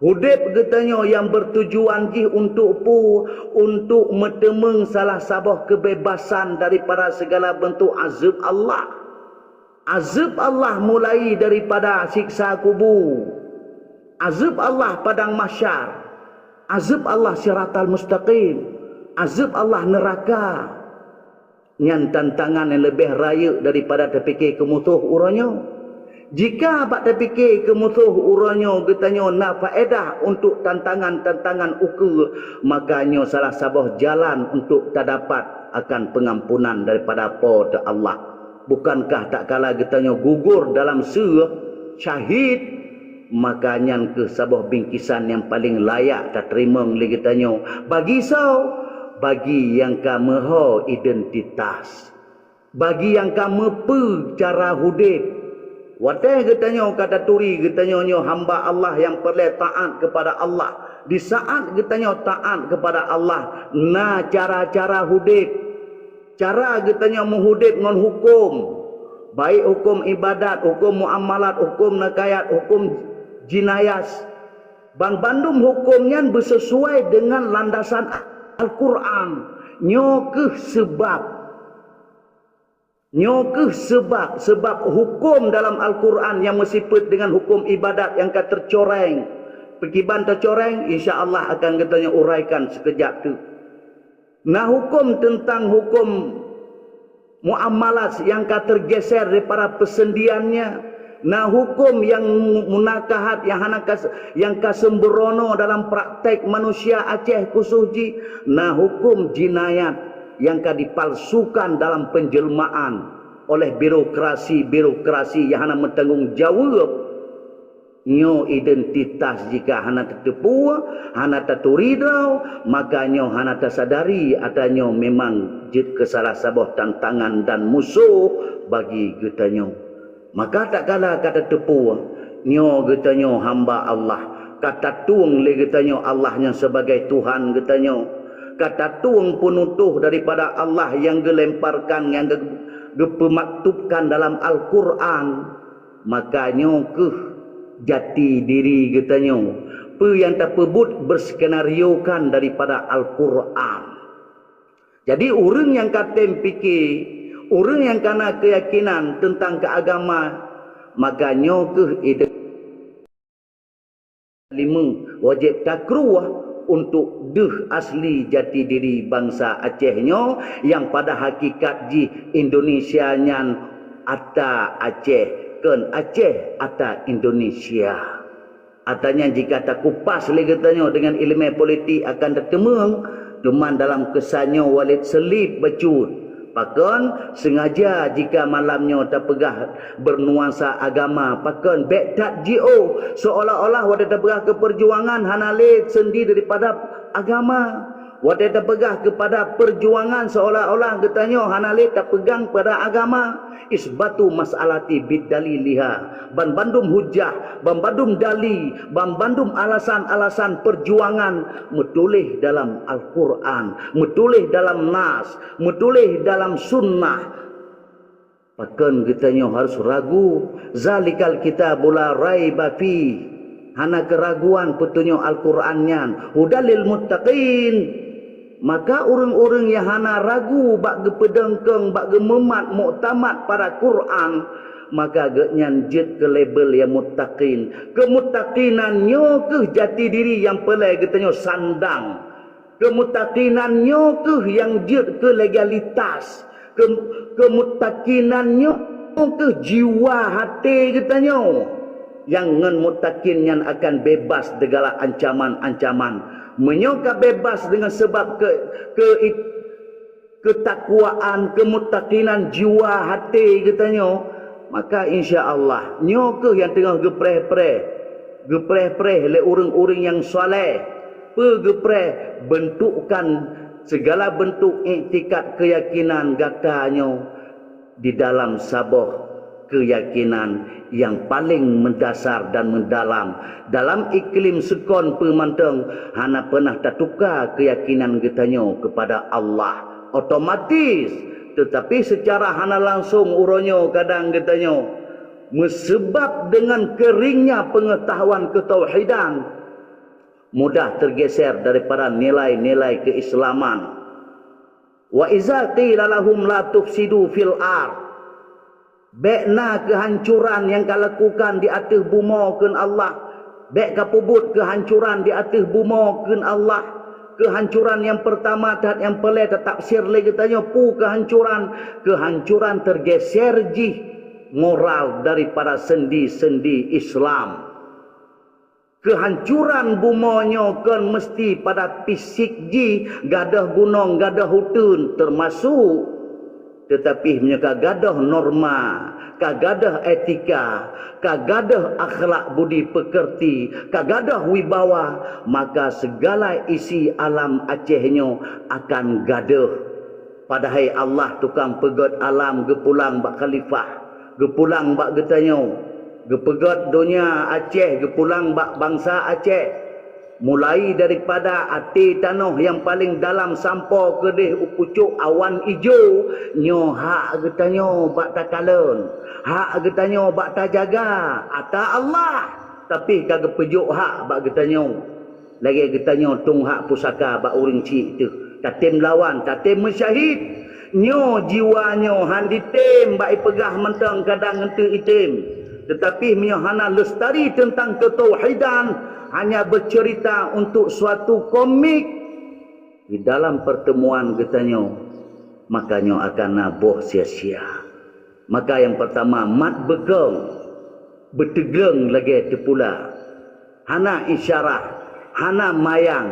Hudib katanya yang bertujuan untuk metemeng salah sabah kebebasan daripada segala bentuk azab Allah. Azab Allah mulai daripada siksa kubur, azab Allah padang mahsyar, azab Allah siratal mustaqim, azab Allah neraka. Yang tantangan yang lebih raya daripada terfikir kemutuh uranya. Jika abak terfikir kemutuh uranya katanya nak faedah untuk tantangan-tantangan ukur, makanya salah sabah jalan untuk terdapat akan pengampunan daripada apa Allah. Bukankah tak kala katanya gugur dalam surah syahid, makanya ke sabah bingkisan yang paling layak tak terima oleh katanya bagi bagi yang kamu identitas, bagi yang kamu cara hudib. Wadah katanya kata turi katanya hamba Allah yang perlu taat kepada Allah. Di saat katanya taat kepada Allah, nah cara-cara hudib, cara katanya menghudib dengan hukum, baik hukum ibadat, hukum muamalat, hukum nakayat, hukum jinayas. Bandum hukumnya bersesuai dengan landasan Al-Quran. Sebab hukum dalam Al-Quran yang bersifat dengan hukum ibadat yang tercoreng, perkiban tercoreng, insya-Allah akan katanya uraikan sekejap tu. Nah hukum tentang hukum muamalat yang tergeser daripada persendiannya, nah hukum yang munakahat yang kasembrono dalam praktek manusia Aceh khususnya, nah hukum jinayat yang dipalsukan dalam penjelmaan oleh birokrasi yang hanya bertanggung jawab nyo identitas. Jika hana tertepu, hana terturidau, makanya hana tersadari adanya memang jid kesalah sabah tantangan dan musuh bagi getanyo. Maka tak kala kata tepu nyo getanyo hamba Allah, kata tuang le getanyo Allahnya sebagai Tuhan getanyo, kata tuang penutuh daripada Allah yang dilemparkan, yang dipemaktubkan dalam Al-Quran. Makanya jati diri katanya yang tersebut berskenariokan daripada Al-Quran. Jadi orang yang kata fikir, orang yang kena keyakinan tentang keagama, makanya lima wajib takruah untuk asli jati diri bangsa Acehnya, yang pada hakikat di Indonesia nyan ata Aceh kan Aceh ata Indonesia. Atanya jika tak kupas lagi katanya dengan ilmu politik akan tertemung, cuman dalam kesannya walid selip becut. Pakan sengaja jika malamnya terpegah bernuansa agama, pakan back tak GO seolah-olah wadah terpegah ke perjuangan hanale sendi daripada agama. Wadah terpegah kepada perjuangan seolah-olah katanya hanale terpegang pada agama. Isbatu mas'alati bidaliliha, bandum hujah, bandum dali, bandum alasan-alasan perjuangan metulih dalam Al-Quran, metulih dalam nas, metulih dalam sunnah. Pakan kitanya harus ragu, zalikal kitabul la raiba fi, hana keraguan petunjuk Al-Qurannya, hudalil muttaqin. Maka orang-orang yang hana ragu bak gepedengkeng, bak gememat muktamad pada Quran, maka genyan jid ke label yang muttaqin. Kemuttaqinannya ke jati diri yang pelai katanya sandang. Kemuttaqinannya ke yang jid ke legalitas. Kemuttaqinannya ke jiwa hati katanya. Yang ngen muttaqin yang akan bebas segala ancaman-ancaman. Menyokap bebas dengan sebab ketakwaan, kemuttaqinan jiwa hati katanya, maka insya-Allah nyoke yang tengah gepreh le orang-orang yang soleh, gepreh bentukkan segala bentuk iktikad keyakinan katanya di dalam sabah keyakinan yang paling mendasar dan mendalam dalam iklim sekon pemanteng, hana pernah tertukar keyakinan kitanya kepada Allah otomatis. Tetapi secara hana langsung uronyo kadang kitanya mesebab dengan keringnya pengetahuan ketauhidan, mudah tergeser daripada nilai-nilai keislaman. Wa iza qila lahum la tufsidu fil ard, bekna kehancuran yang kau lakukan di atas bumi keun Allah, bek ka pubut kehancuran di atas bumi keun Allah. Kehancuran yang pertama dan yang paling tetap sir lagi tanya pu kehancuran tergeser ji moral daripada sendi-sendi Islam. Kehancuran bumonyo kan mesti pada fisik ji, gadah gunung, gadah hutun termasuk, tetapi mereka gadah norma, kagadah etika, kagadah akhlak budi pekerti, kagadah wibawa, maka segala isi alam Acehnya akan gadah. Padahal Allah tukang pegot alam gepulang bak khalifah, gepulang bak getanyo, gepegot dunia Aceh, gepulang bak bangsa Aceh. Mulai daripada hati tanah yang paling dalam sampai ke deh upucuk awan hijau, nyo hak getanyo bak takalon, hak getanyo bak tajaga ata Allah, tapi kagak pejuk hak bak getanyo. Lagi getanyo tung hak pusaka bak uring cik tu. Tatim lawan, tatim mensyahid. Nyo jiwanyo han ditem bak pegah mentang kadang ngentu item. Tetapi hana lestari tentang ketauhidan, hanya bercerita untuk suatu komik di dalam pertemuan getanyo, makanya akan nabuh sia-sia. Maka yang pertama mat begeng, bertegeng lagi tepula, hana isyarat, hana mayang,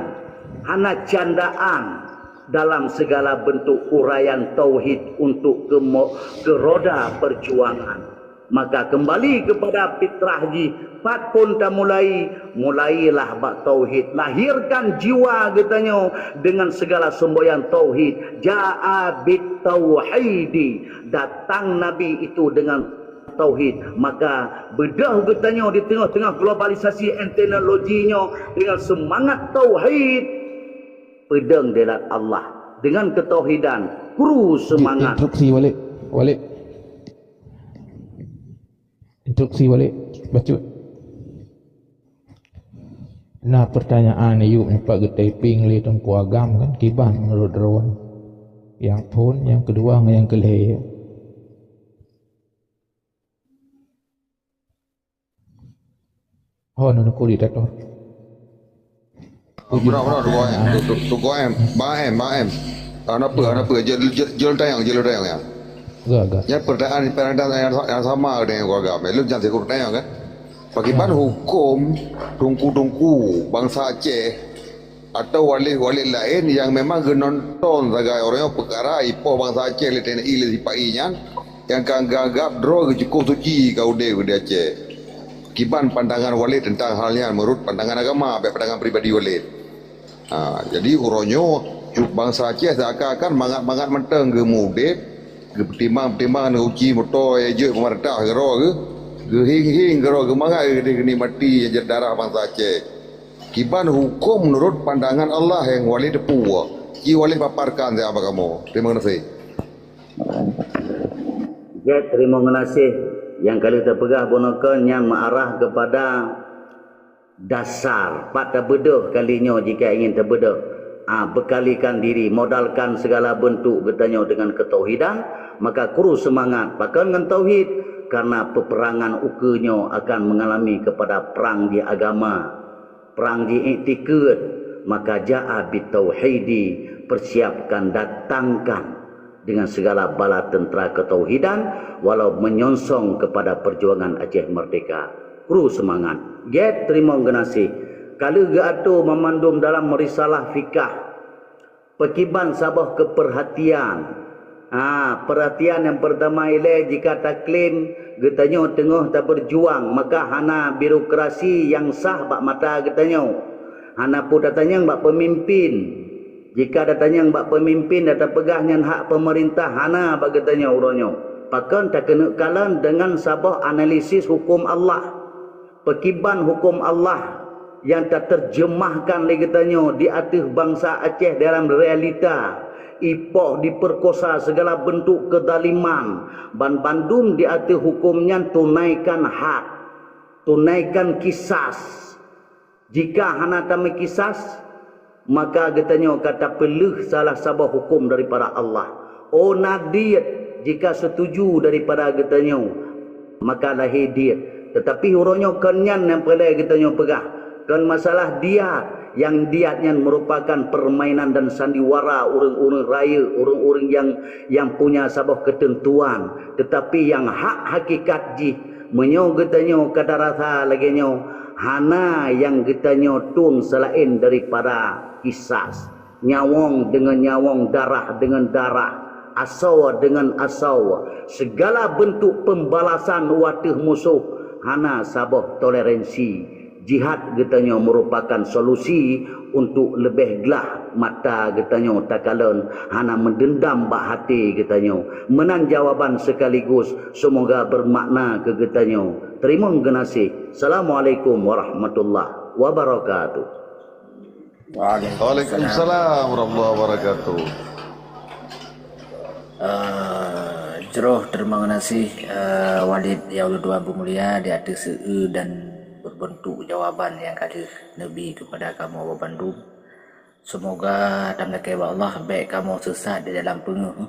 hana candaan dalam segala bentuk uraian tauhid untuk ke roda perjuangan. Maka kembali kepada fitrah ji, pat pun tak mulailah bak tauhid, lahirkan jiwa getanyo dengan segala semboyan tauhid. Ja'a bit tauhidi, datang nabi itu dengan tauhid. Maka bedah getanyo di tengah-tengah globalisasi teknologinya dengan semangat tauhid, pedang delat Allah dengan ketauhidan, kru semangat. Instruksi balik instruksi balik baca. Nah pertanyaan ni yuk nampak getai ping li tengku agam kan kiban menurut rawan. Yang pun yang kedua dengan yang kelih. Oh nak kulit dator. Benar tunggu em. Apa jalan tayang ya. Agak. Ya pertanyaan yang sama dengan keluarga. Belum jangan saya tanya kan. Bagaimana hukum tungku bangsa Aceh atau wali-wali lain yang memang genonton sebagai orangnya perkara ipo bangsa Aceh le TNI le sipainya yang kanggap draw cukup suci kau de Aceh. Kiban pandangan wali tentang halnya menurut pandangan agama, pandangan pribadi wali. Jadi uronyo bangsa Aceh seakan-akan mangat menteng ke mudik, ke pertimbangan uji motor je pemerintah ke roh ke hing ke roh ke mangat ke ni mati yang darah bangsa Aceh. Kiban hukum menurut pandangan Allah yang wali depu. Ki wali paparkan saya apa kamu. Terima kasih. Ya, terima kasih. Yang kali terpegah bonokan yang mengarah kepada dasar pada bedah kalinya jika ingin terbedah. Bekalikan diri, modalkan segala bentuk bertanya dengan ketauhidan, maka kuru semangat pakai dengan tauhid, karena peperangan ukenya akan mengalami kepada perang di agama, perang di iktikad. Maka ja'a bitauhidi, persiapkan, datangkan dengan segala bala tentera ketauhidan, walau menyongsong kepada perjuangan Aceh merdeka. Kuru semangat. Get terima kasih. Kalau gato memandum dalam risalah fikah, pekiban sabah keperhatian. Perhatian yang pertama ialah jika taklin getanyo tengah tak berjuang, maka hana birokrasi yang sah bak mata getanyo. Hana pun datanya bak pemimpin. Jika datanya bak pemimpin datang pegahnya hak pemerintah, hana bak getanyo uronyo. Pakan tak kena kalan dengan sabah analisis hukum Allah. Pekiban hukum Allah yang tak terjemahkan lagi tanya di atas bangsa Aceh dalam realita. Ipoh diperkosa segala bentuk kedaliman. Ban Bandung di atas hukumnya tunaikan hak, tunaikan kisas. Jika hana tamai kisas, maka katanya kata pelih salah sabah hukum daripada Allah. Oh nadiyat, jika setuju daripada katanya, maka lahir diat. Tetapi hurufnya kenyan yang pelai katanya pegah. Kan masalah diat, yang diatnya merupakan permainan dan sandiwara orang-orang raya, orang-orang yang punya sabah ketentuan. Tetapi yang hak hakikat ji, menyo katanya kata rasa lagi nyo, hana yang katanya tung selain daripada kisas. Nyawang dengan nyawang, darah dengan darah, asawa dengan asawa. Segala bentuk pembalasan watih musuh, hana sabah toleransi. Jihad katanya merupakan solusi untuk lebih gelah mata katanya takalan hana mendendam bak hati katanya. Menan jawaban sekaligus, semoga bermakna ke katanya. Terima kasih. Assalamualaikum warahmatullahi wabarakatuh. Waalaikumsalam warahmatullahi wabarakatuh. Jeroh terima kasih Walid ya Allah Tuan Mulia di atas dan berbentuk jawaban yang ada Nabi kepada kamu Awak Bandung. Semoga tanda kewa Allah baik kamu sesat di dalam penuh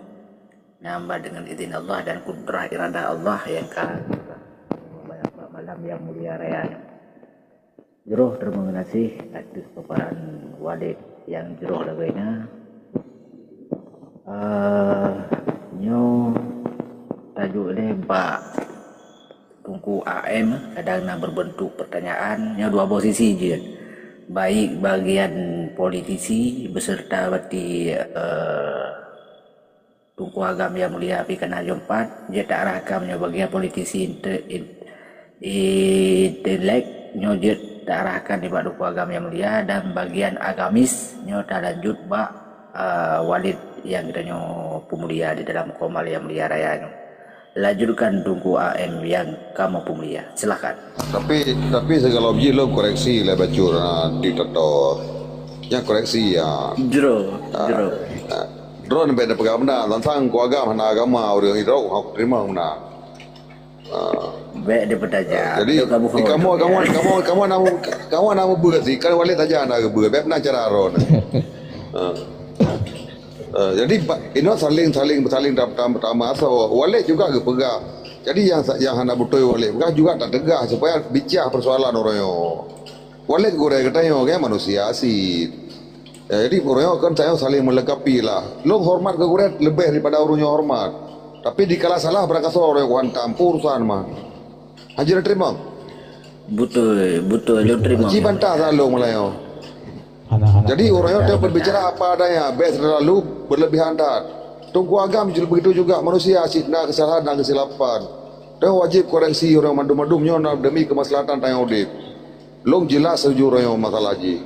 nambah dengan izin Allah dan kudrah iradah Allah yang malam yang mulia raya. Jeroh terima kasih atas paparan Walid yang jeroh lagainya. Nyo tajuk ini Pak Tungku AM kadang berbentuk pertanyaan yang dua posisi je, baik bagian politisi beserta berarti Tungku Agam yang mulia apikan ajompat dia tak arahkan bagian politisi intelek nyo dia tak arahkan di bak Tungku Agam yang mulia, dan bagian agamis nyo tak lanjut bak Walid yang kita nyo pemulia di dalam komal yang mulia raya nyo. Lanjutkan Tungku AM yang kamu pemulia, silakan. Tapi segala biji lo koreksi lah bacur di tato. Yang koreksi ya. Jero. Drone beda pegang benda tentang keagama hana agama orang hidau hak terima benda. Baik dia bertanya. Jadi kamu nama buat sih kan Walid aja anak buat baik nak cara ron. Jadi ini saling pertama asal Walid juga ke pegang. Jadi yang hendak betul Walid pegang juga tak tegak supaya bicara persoalan orang yo. Walid goreng katanya kayak manusia sih. Jadi orang kan saya saling melengkapi lah. Lo hormat ke goreng lebih daripada orangnya hormat. Tapi dikala salah berangkat orang yang campur urusan mah. Haji terima. Betul lo terima. Haji bantah selalu melayu. Jadi orangnya dia berbicara apa adanya, best terlalu berlebihan dah. Tungku Agam begitu juga manusia asyikna kesalahan dan kesilapan. Dia wajib koreksi orang mandum-mandumnya demi kemaslahatan tayang udip. Long jelas setuju orang masalah haji.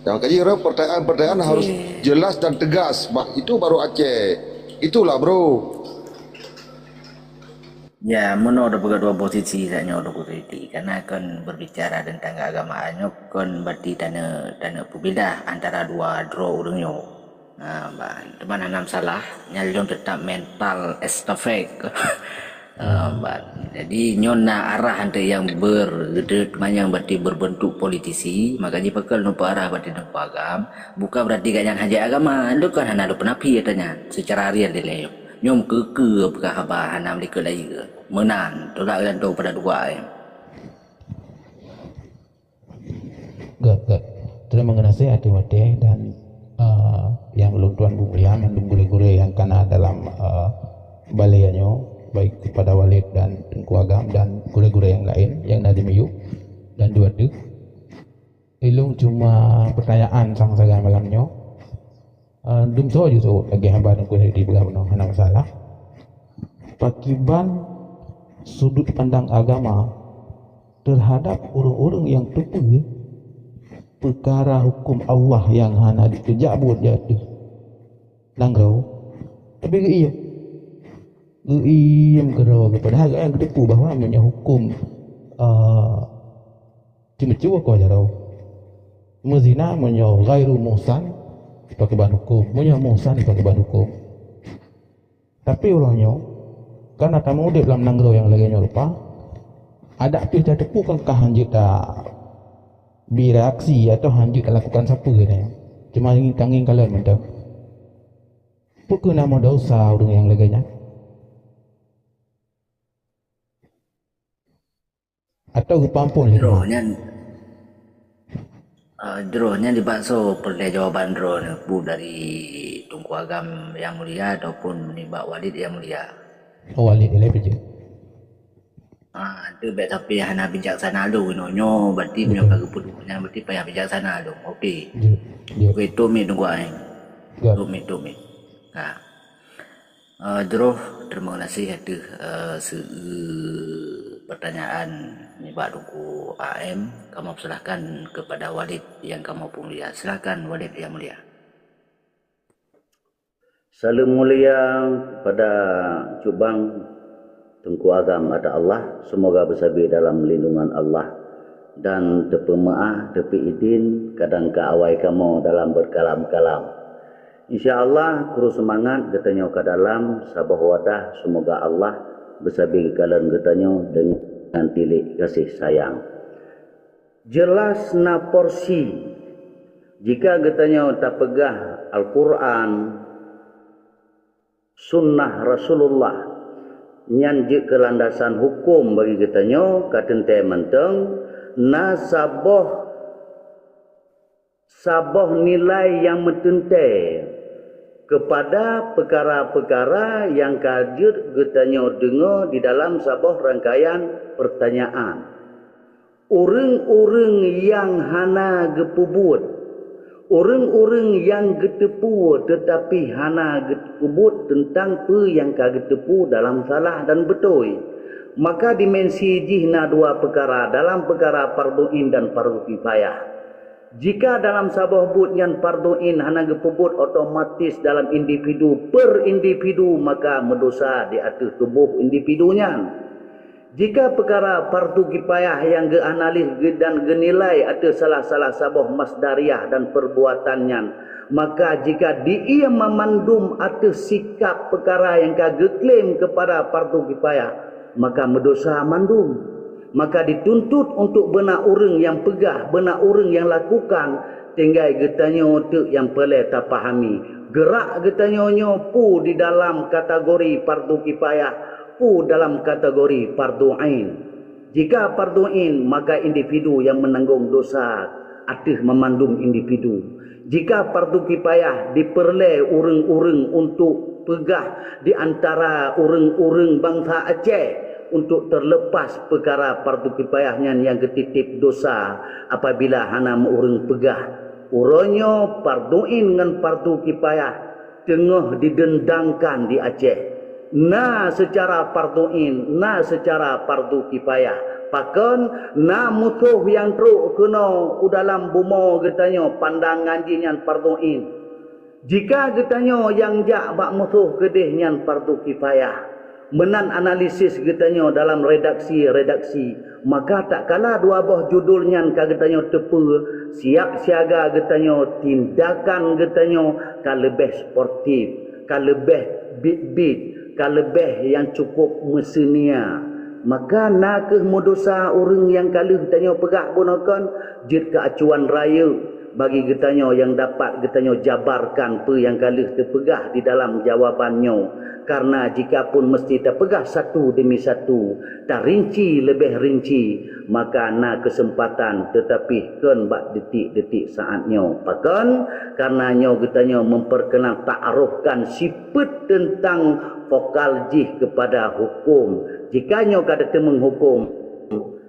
Yang kaji orang pertanyaan harus jelas dan tegas. Itu baru Aceh. Itulah bro. Ya, menurut dua posisi saya udah posisi karena kan berbicara tentang agamaannya kan berarti tanda berbeda antara dua draw orangnya. Nah, teman enam salah nyalon tetap mental estafek. Jadi nyona arah ante yang yang berarti berbentuk politisi, makanya pekal nupa arah berarti nupa agam, bukan berarti ganyan haja agama, itu kan hanya ada penapi katanya secara real dia. Nyom ke apakah abah hanam di kelai ke menan tolak gantung pada dua Gak. Terima kasih hati-hati dan yang belum tuan mulia mandum gule-gule yang kena dalam balainya baik kepada Walid dan Tungku Agam dan gule-gule yang lain yang ada miyu dan dua dek. Ilung cuma pertanyaan sang sagan malamnya. Dum so ju lagi hamba dan kuih di belah hana masalah. Pakiban sudut pandang agama terhadap orang-orang yang tepu perkara hukum Allah yang hana dikejak buat jatuh langgau. Tapi iya kerana kepada harga yang tepu bahawa namanya hukum cuma kau jarau mezina menyo ghairu muhsan pakai bahan hukum, punya muhsan pakai bahan hukum. Tapi orangnya karena kamu udah dalam nanggau yang lainnya lupa ada pilih tepu kan kahan jita bereaksi atau hanjut lakukan siapa ni. Cuma ingin kangin kalian minta. Pukul nama dosa orang yang laganya. Atau kepampun lagi. Jerohnya dibakso perda jawaban Dro ni bu dari Tunku Agam yang mulia ataupun menimba Walid yang mulia. Oh Walid dia lebih je. Dia baik tapi hana bijaksana lu nonyo berarti punya kagak pedulnya berarti payah bijaksana lu. Okey. Ya. Okey tumi tunggu ai. Ya. Tumi. Jeroh terima kasih ada pertanyaan ni Tunku AM kamu persilahkan kepada Walid yang kamu mulia. Silakan Walid yang mulia. Salam mulia pada Cubang Tunku Agam ada Allah, semoga bersabar dalam lindungan Allah dan tepemaah tepi idin kadang ke awai kamu dalam berkalam-kalam. InsyaAllah kuru semangat katanya ke dalam sabah wadah, semoga Allah bersabar kalian katanya dengan tilik kasih sayang. Jelas na porsi jika katanya tak pegah Al-Quran sunnah Rasulullah nyanjik ke landasan hukum bagi katanya katente menteng na sabah nilai yang mentente kepada perkara-perkara yang kajut katanya dengar di dalam sabah rangkaian pertanyaan. Orang-orang yang hana gepubut, orang-orang yang getepu tetapi hana gekubut tentang apa yang kagetepu dalam salah dan betul. Maka dimensi jihna dua perkara dalam perkara fardu'in dan fardu kifayah. Jika dalam sabah but yang fardu'in hana gepubut otomatis dalam individu per individu maka mendosa di atas tubuh individunya. Jika perkara fardu kifayah yang geanalis dan genilai ada salah-salah sabah masdariah dan perbuatannya, maka jika dia memandum atas sikap perkara yang geklaim kepada fardu kifayah, maka mendosa mandum. Maka dituntut untuk benar orang yang pegah, benar orang yang lakukan, tinggal getanya untuk yang pelai tak fahami. Gerak getanya pu di dalam kategori fardu kifayah, dalam kategori fardu ain. Jika fardu ain maka individu yang menanggung dosa atas memandum individu. Jika fardu kifayah diperlai orang-orang untuk pegah di antara orang-orang bangsa Aceh untuk terlepas perkara fardu kifayahnya yang ketitip dosa apabila hana orang pegah. Urangnya fardu ain dengan fardu kifayah tengah didendangkan di Aceh. Na secara fardu'in, na secara fardu kifayah. Pakan na musuh yang teruk kena dalam buma getanya pandangan jinyan fardu'in. Jika getanya yang jak bak musuh gedeh nyan fardu kifayah, menan analisis getanya dalam redaksi, maka tak kala dua buah judul nyan ka getanya tepe, siap siaga getanya tindakan getanya ka lebih sportif, ka lebih beat, kalebeh yang cukup mesenia. Maka nak ke mudosa orang yang kalih tanya pegak gunakan jid ke acuan raya bagi getanya yang dapat getanya jabarkan apa yang kalih terpegah di dalam jawabannya. Karena jika pun mesti terpegah satu demi satu, tak rinci lebih rinci, maka nak kesempatan tetapi kan bak detik-detik saatnya. Bahkan karenanya getanya memperkenal ta'arufkan sifat tentang vokal jih kepada hukum. Jika nyo kada menghukum,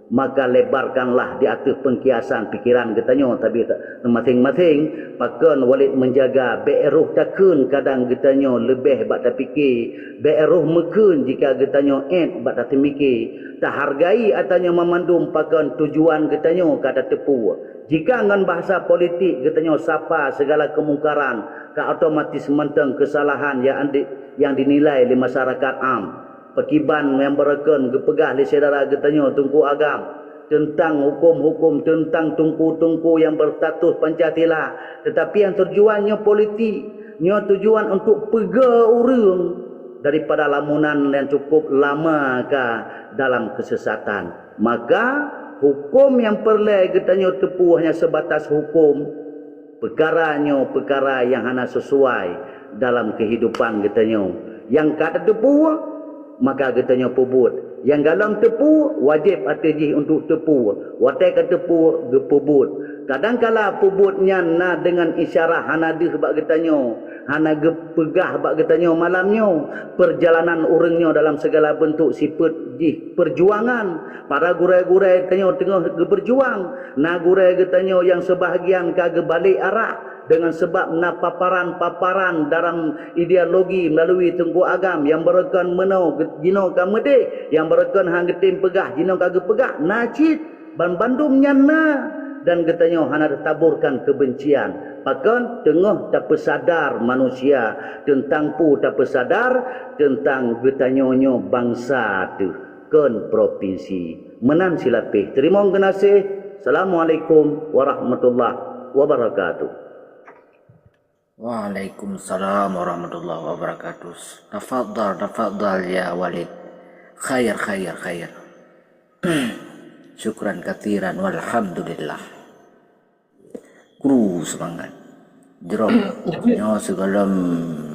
maka lebarkanlah di atas pengkiasan pikiran getanya tapi masing-masing pakan walid menjaga be'eruh takun kadang getanya lebih bak tak fikir be'eruh mekun jika getanya bak tak mikir tak hargai atanya memandum pakan tujuan getanya kada tepu. Jika dengan bahasa politik getanya sapa segala kemungkaran ka otomatis menteng kesalahan yang dinilai di masyarakat am. Pekiban yang bereken gepegah di saudara getanya Tunku Agam tentang hukum-hukum, tentang tungku-tungku yang berstatus Pancasila, tetapi yang tujuannya politik, tujuan untuk pega orang daripada lamunan yang cukup lama dalam kesesatan. Maka hukum yang perlu katanya tepuh hanya sebatas hukum, perkaranya perkara yang hana sesuai dalam kehidupan katanya. Yang kata tepuh maka katanya pebut. Yang dalam tepuh wajib atajih untuk tepuh. Watai kata tepuh ge pebut. Kadang-kala pebutnya na dengan isyarat hana deh bak katanya, hana ge pegah bak katanya malamnya. Perjalanan orangnya dalam segala bentuk sifat jih perjuangan. Para gurai-gurai tanya tengah ge berjuang. Na gurai katanya yang sebahagian kage balik arah dengan sebab na paparan-paparan dalam ideologi melalui tengku agam yang berekan menau jino ka mede, yang berekan hang getim pegah jino kage pegah nacit ban bandumnya na dan katanya hana taburkan kebencian. Pakan tengah tak pesadar manusia tentang pu tak pesadar tentang katanya bangsa tu kan provinsi menan silapih. Terima kasih. Assalamualaikum warahmatullahi wabarakatuh. Waalaikumsalam warahmatullahi wabarakatuh. Tafadhal ya Walid. Khair. Syukran kathiran walhamdulillah. Guru semangat. Jerok nyo segala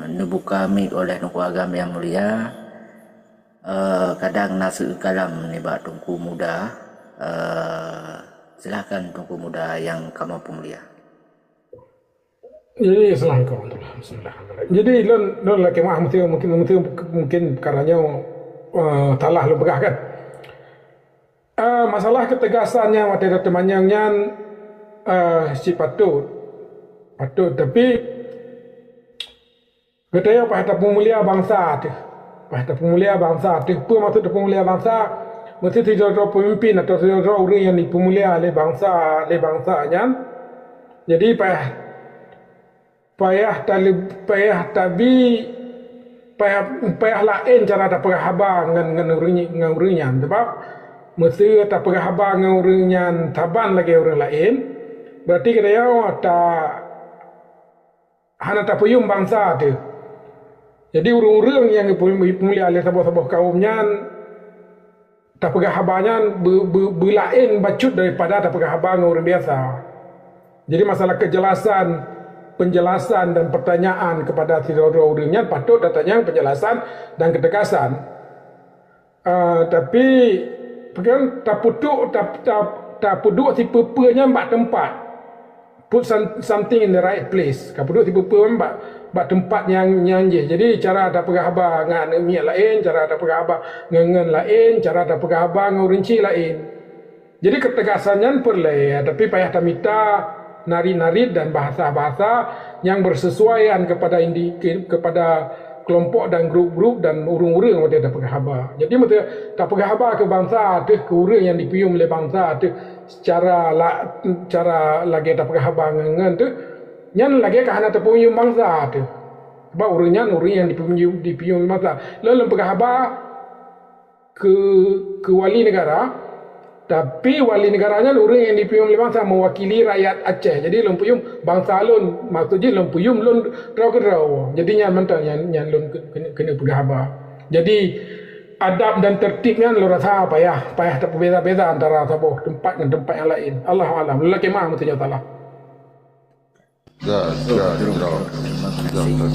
nubu kami oleh nuku agama yang mulia. Kadang nasi kalam ni bak tungku muda. Silakan tungku muda yang kamu pemulia. Jadi Assalamualaikum warahmatullahi wabarakatuh. Jadi lon laki mah mungkin perkaranya talah lu begah kan. Masalah ketegasannya waktu temannya si patut tapi katanya pada pemulia bangsa tu. Pada pemulia bangsa tu apa maksud pemulia bangsa? Mesti tidak pemimpin atau tidak orang yang dipemulia oleh bangsanya. Jadi payah lain cara tak perhabar dengan orangnya sebab mesti tak perhabar dengan orangnya taban lagi orang lain berarti kita tak hana tak puyum bangsa tu. Jadi orang-orang yang dipemulia oleh sebuah kaumnya tak perhabarnya berlain bacut daripada tak perhabar dengan orang biasa. Jadi masalah penjelasan dan pertanyaan kepada saudara-saudaranya patut datanya penjelasan dan ketegasan. Tapi kan tak puduk si pepanya mbak tempat. Put something in the right place. Kan puduk si pepa mbak tempat yang je. Jadi cara tak perhabar dengan miak lain, cara tak perhabar dengan lain, cara tak perhabar dengan rinci lain. Jadi ketegasannya perlu, tapi payah tamita nari-nari dan bahasa-bahasa yang bersesuaian kepada kelompok dan grup-grup dan urung-urung yang tak perhabar. Jadi mesti tak perhabar ke bangsa tu, ke urung yang dipiyum oleh bangsa tu secara lagi tak perhabar dengan tu nyan lagi kahana terpuyum bangsa tu. Sebab urung yang dipiyum bangsa. Lalu perhabar ke wali negara. Tapi wali negaranya orang yang dipuyum oleh bangsa mewakili rakyat Aceh. Jadi lon puyum bangsa lon, maksudnya lon puyum lon draw. Jadi nyan mentang nyan lon kena perhabar. Jadi adab dan tertibnya lo rasa payah tak berbeza-beza antara sebuah tempat dengan tempat yang lain. Allahu a'lam. Lelaki mah mestinya salah.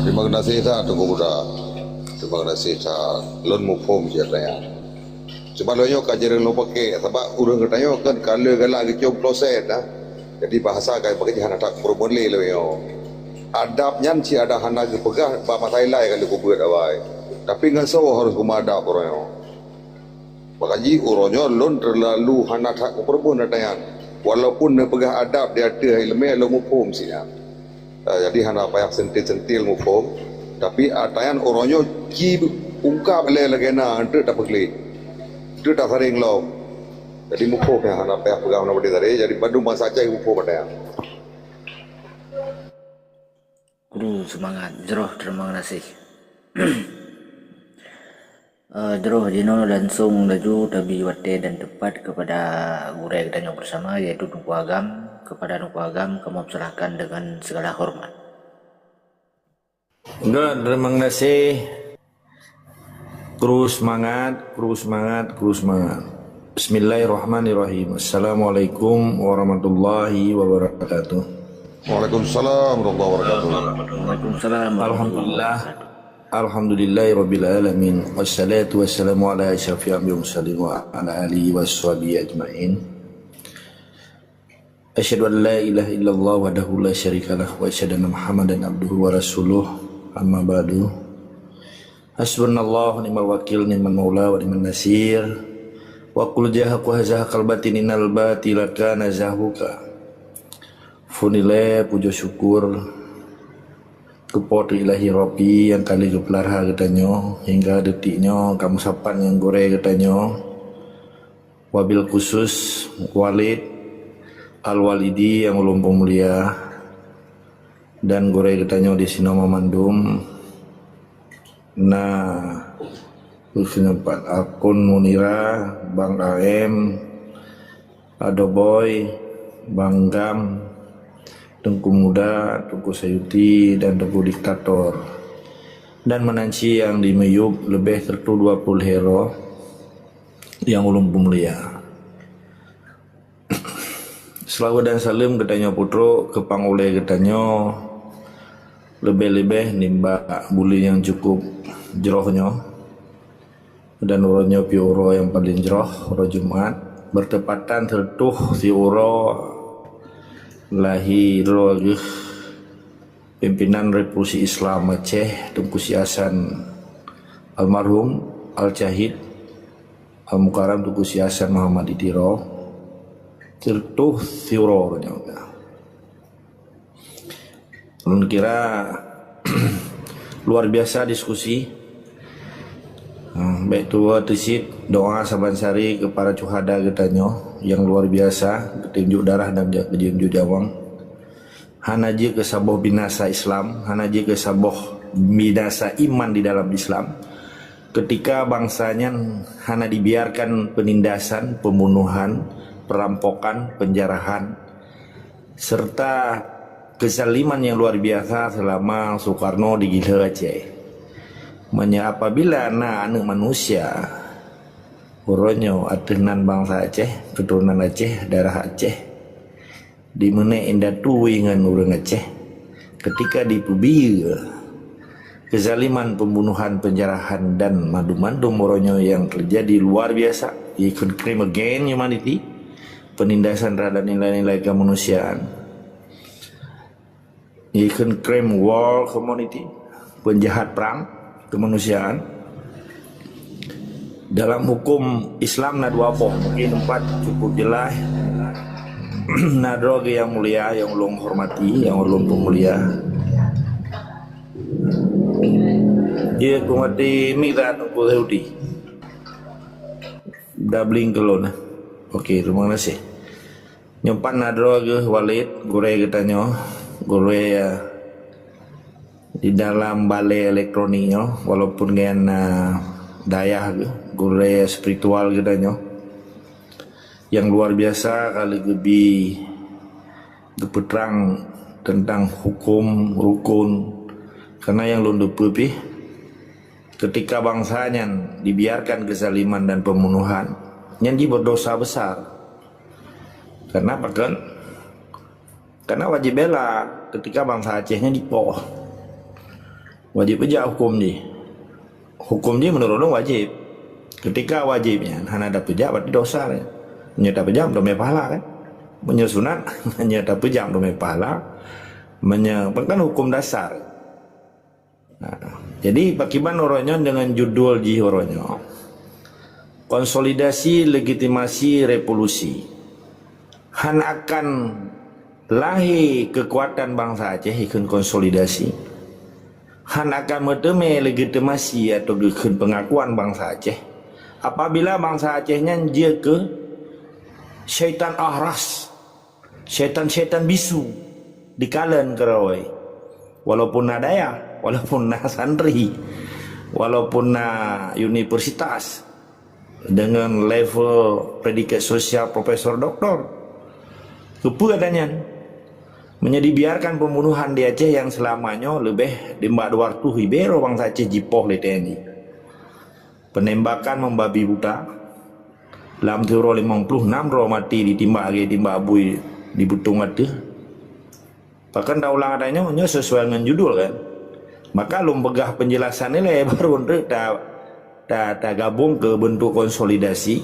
Terima kasih Tunggu Muda. Terima kasih lon mufum ceritanya. Cuma lo kajian lo pakai sebab urang katanya kan kalau galak kecom proses dah. Jadi bahasa kai pakai hana tak formula lo yo. Adabnya si ada hana gepegah ba masailai kalau ku buat awai. Tapi ngaso harus kumadap orang yo. Makaji uronyo lon terlalu hana tak perbun katanya. Walaupun pegah adab dia ada ilmu lo mufum sinya. Jadi hana payah sentil mufum. Tapi atayan uronyo ki ungkap lagi na untuk tak pergi. Itu tak sering lo. Jadi mufum yang hana payah pegang nama dia tadi. Jadi Bandung masa Aceh mufum ada yang. Guru semangat. Jeroh terima kasih. Jeroh jino langsung laju tabi wate dan tepat kepada guru yang tanya bersama yaitu Nungku Agam. Kepada Nungku Agam kamu persilahkan dengan segala hormat. Enggak, terima kasih. Terus semangat. Bismillahirrahmanirrahim. Assalamualaikum warahmatullahi wabarakatuh. Waalaikumsalam warahmatullahi wabarakatuh. Waalaikumsalam. Alhamdulillahi rabbil alamin. Wassalatu wassalamu ala asyrafil anbiya'i mursalin wa ala alihi washabihi ajmain. Asyhadu an la ilaha illallah wahdahu la syarikalah wa asyhadu anna Muhammadan abduhu wa rasuluh. Amma ba'du. Hasbunallahu ni'mal wakil, ni'mal maula wa ni'man nasir. Wa qul jahaqu hazahaqal batin innal batila kana zahuka. Funile puja syukur kepada ilahi Rabbi yang kali kepelarha katanya hingga detiknya kamu sapan yang gore katanya. Wabil khusus Walid Al-Walidi yang ulum mulia dan gore katanya di Sinoma Mandum. Nah, sempat akun Munira, Bang AM, Adoboy, Bang Gam, Tengku Muda, Tengku Sayuti, dan Tengku Diktator. Dan menanci yang di Meyub lebih tertu 20 hero yang ulum mulia. Selalu dan salim katanya putro, kepang oleh katanya lebih-lebih nimba buli yang cukup jerohnya. Dan uronya piuro yang paling jeroh, uro Jumat bertepatan tertuh si uro lahir pimpinan Revolusi Islam Aceh Tunku Si Hasan almarhum Al-Jahid Al-Mukarram Tunku Si Hasan Muhammad Idiro tertuh siuro kira luar biasa diskusi. Baik tua tisit doa saban sari kepada cuhada katanya yang luar biasa ketinjuk darah dan ketinjuk jawang. Hanaji ke saboh binasa Islam, hanaji ke saboh binasa iman di dalam Islam. Ketika bangsanya hana dibiarkan penindasan, pembunuhan, perampokan, penjarahan serta kezaliman yang luar biasa selama Soekarno digila Aceh. Apabila anak manusia uronyo atenan bangsa Aceh, keturunan Aceh, darah Aceh di mana indah tuwi dengan orang Aceh ketika dipubir kezaliman, pembunuhan, penjarahan dan madu-madu uronyo yang terjadi luar biasa. You can crime again humanity, penindasan terhadap nilai-nilai kemanusiaan. You can crime war community, penjahat perang kemanusiaan. Dalam hukum Islam na dua poh mungkin 4 cukup jelas. Nadroge yang mulia, yang ulung hormati, yang ulung pemulia. Ia kumati migran aku Yahudi. Dabling kelon. Okey, terima kasih. Nyempan nadroge Walid, gore katanya, gore di dalam balai elektroniknya walaupun dengan daya guraya spiritual katanya yang luar biasa kali lebih berperang tentang hukum rukun karena yang lundu putih ketika bangsanya dibiarkan kezaliman dan pembunuhan nyanyi berdosa besar. Karena apa kan? Karena wajib bela ketika bangsa Acehnya dipoh. Wajib aja hukum dia. Hukum dia menurut orang wajib. Ketika wajibnya hana ada pejak berarti dosa kan. Menyata pejam domai pahala kan. Menyesunat menyata pejam domai pahala. Kan hukum dasar. Nah, jadi pakiban orangnya dengan judul ji orangnya konsolidasi legitimasi revolusi. Han akan lahir kekuatan bangsa Aceh ikut konsolidasi. Han akan meteme legitimasi atau pengakuan bangsa Aceh apabila bangsa Acehnya dia ke syaitan ahras, syaitan-syaitan bisu dikalan kerawai walaupun nadaya, walaupun na santri, walaupun na universitas dengan level predikat sosial profesor doktor kepu adanya menjadi biarkan pembunuhan di Aceh yang selamanya lebih di mbak waktu hibero bangsa Aceh jipoh le TNI. Penembakan membabi buta, Lam tiro 56 ro mati ditimbak lagi timbak abui di butung mati. Bahkan dah ulang adanya sesuai dengan judul kan. Maka lum pegah penjelasan ni baru untuk tak gabung ke bentuk konsolidasi,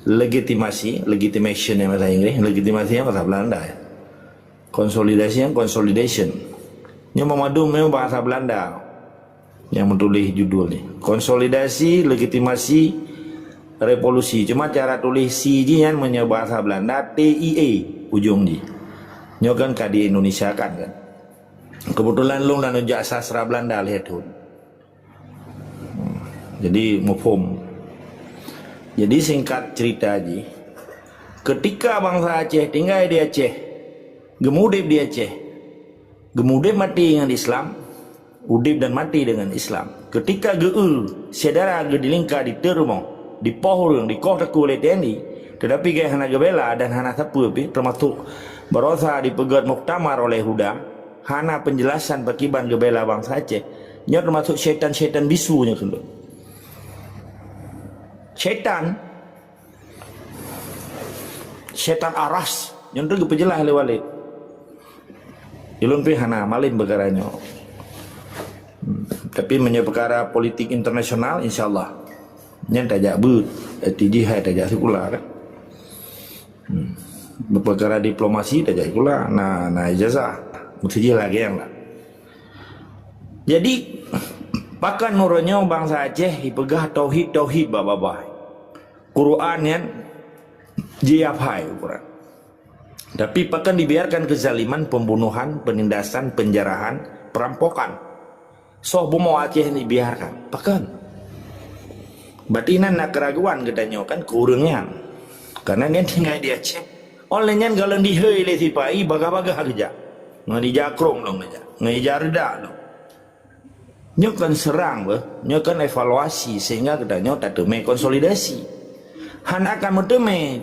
legitimation yang bahasa Inggris, legitimasi yang bahasa Belanda. Konsolidasi yang consolidation. Yang memadu memang bahasa Belanda yang menulis judul ni. Konsolidasi, legitimasi, revolusi. Cuma cara tulis C je yang punya bahasa Belanda TIA ujung je. Nyo kan di Indonesia kan. Kebetulan long dan ujak sastra Belanda lihat tu. Jadi mufhum. Jadi singkat cerita je. Ketika bangsa Aceh tinggal di Aceh, gemudip di Aceh, gemudip mati dengan Islam, udip dan mati dengan Islam. Ketika saudara dilingkar di terumong, di pohon, di kota oleh TNI, tetapi gaya hana gebela dan hana sapu termasuk berosa dipegat muktamar oleh Huda, hana penjelasan pakiban gebela bangsa Aceh, nya termasuk syaitan-syaitan bisunya kendul. Syaitan aras, yang tu penjelas lewat. Ilun pi hana malin perkaranya. Tapi menye perkara politik internasional insyaallah yang tajak but jihad tajak sekular kan. Perkara diplomasi tajak sekular nah ijazah mesti lagi yang lah. Jadi pakan nuronyo bangsa Aceh ipegah tauhid babah Quran yang jiaphai Quran. Tapi pakan dibiarkan kezaliman, pembunuhan, penindasan, penjarahan, perampokan. So bumo Aceh ini biarkan. Pakan batinan nak keraguan katanya kan kurangnya. Karena dia tinggal di Aceh. Olehnya kalau dihei le sipai baga-baga kerja. Ngai jakrong dong aja. Ngai jarda dong. Nyo kan serang nyo kan evaluasi sehingga katanya tak teme konsolidasi. Han akan meteme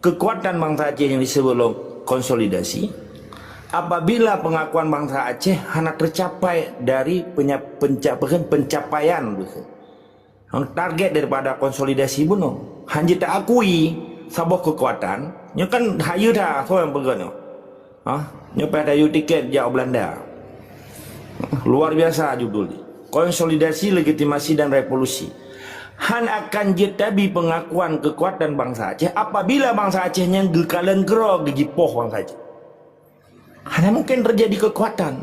kekuatan bangsa Aceh yang disebut konsolidasi apabila pengakuan bangsa Aceh hanya tercapai dari pencapaian target daripada konsolidasi bunuh hanya tak akui sebuah kekuatan nyo kan hayu dah so yang begini nyo pada hayu tiket jauh Belanda luar biasa judul ni konsolidasi, legitimasi dan revolusi. Han akan jetabi pengakuan kekuatan bangsa Aceh apabila bangsa Aceh yang gekalan gero gejipoh bangsa Aceh. Hanya mungkin terjadi kekuatan.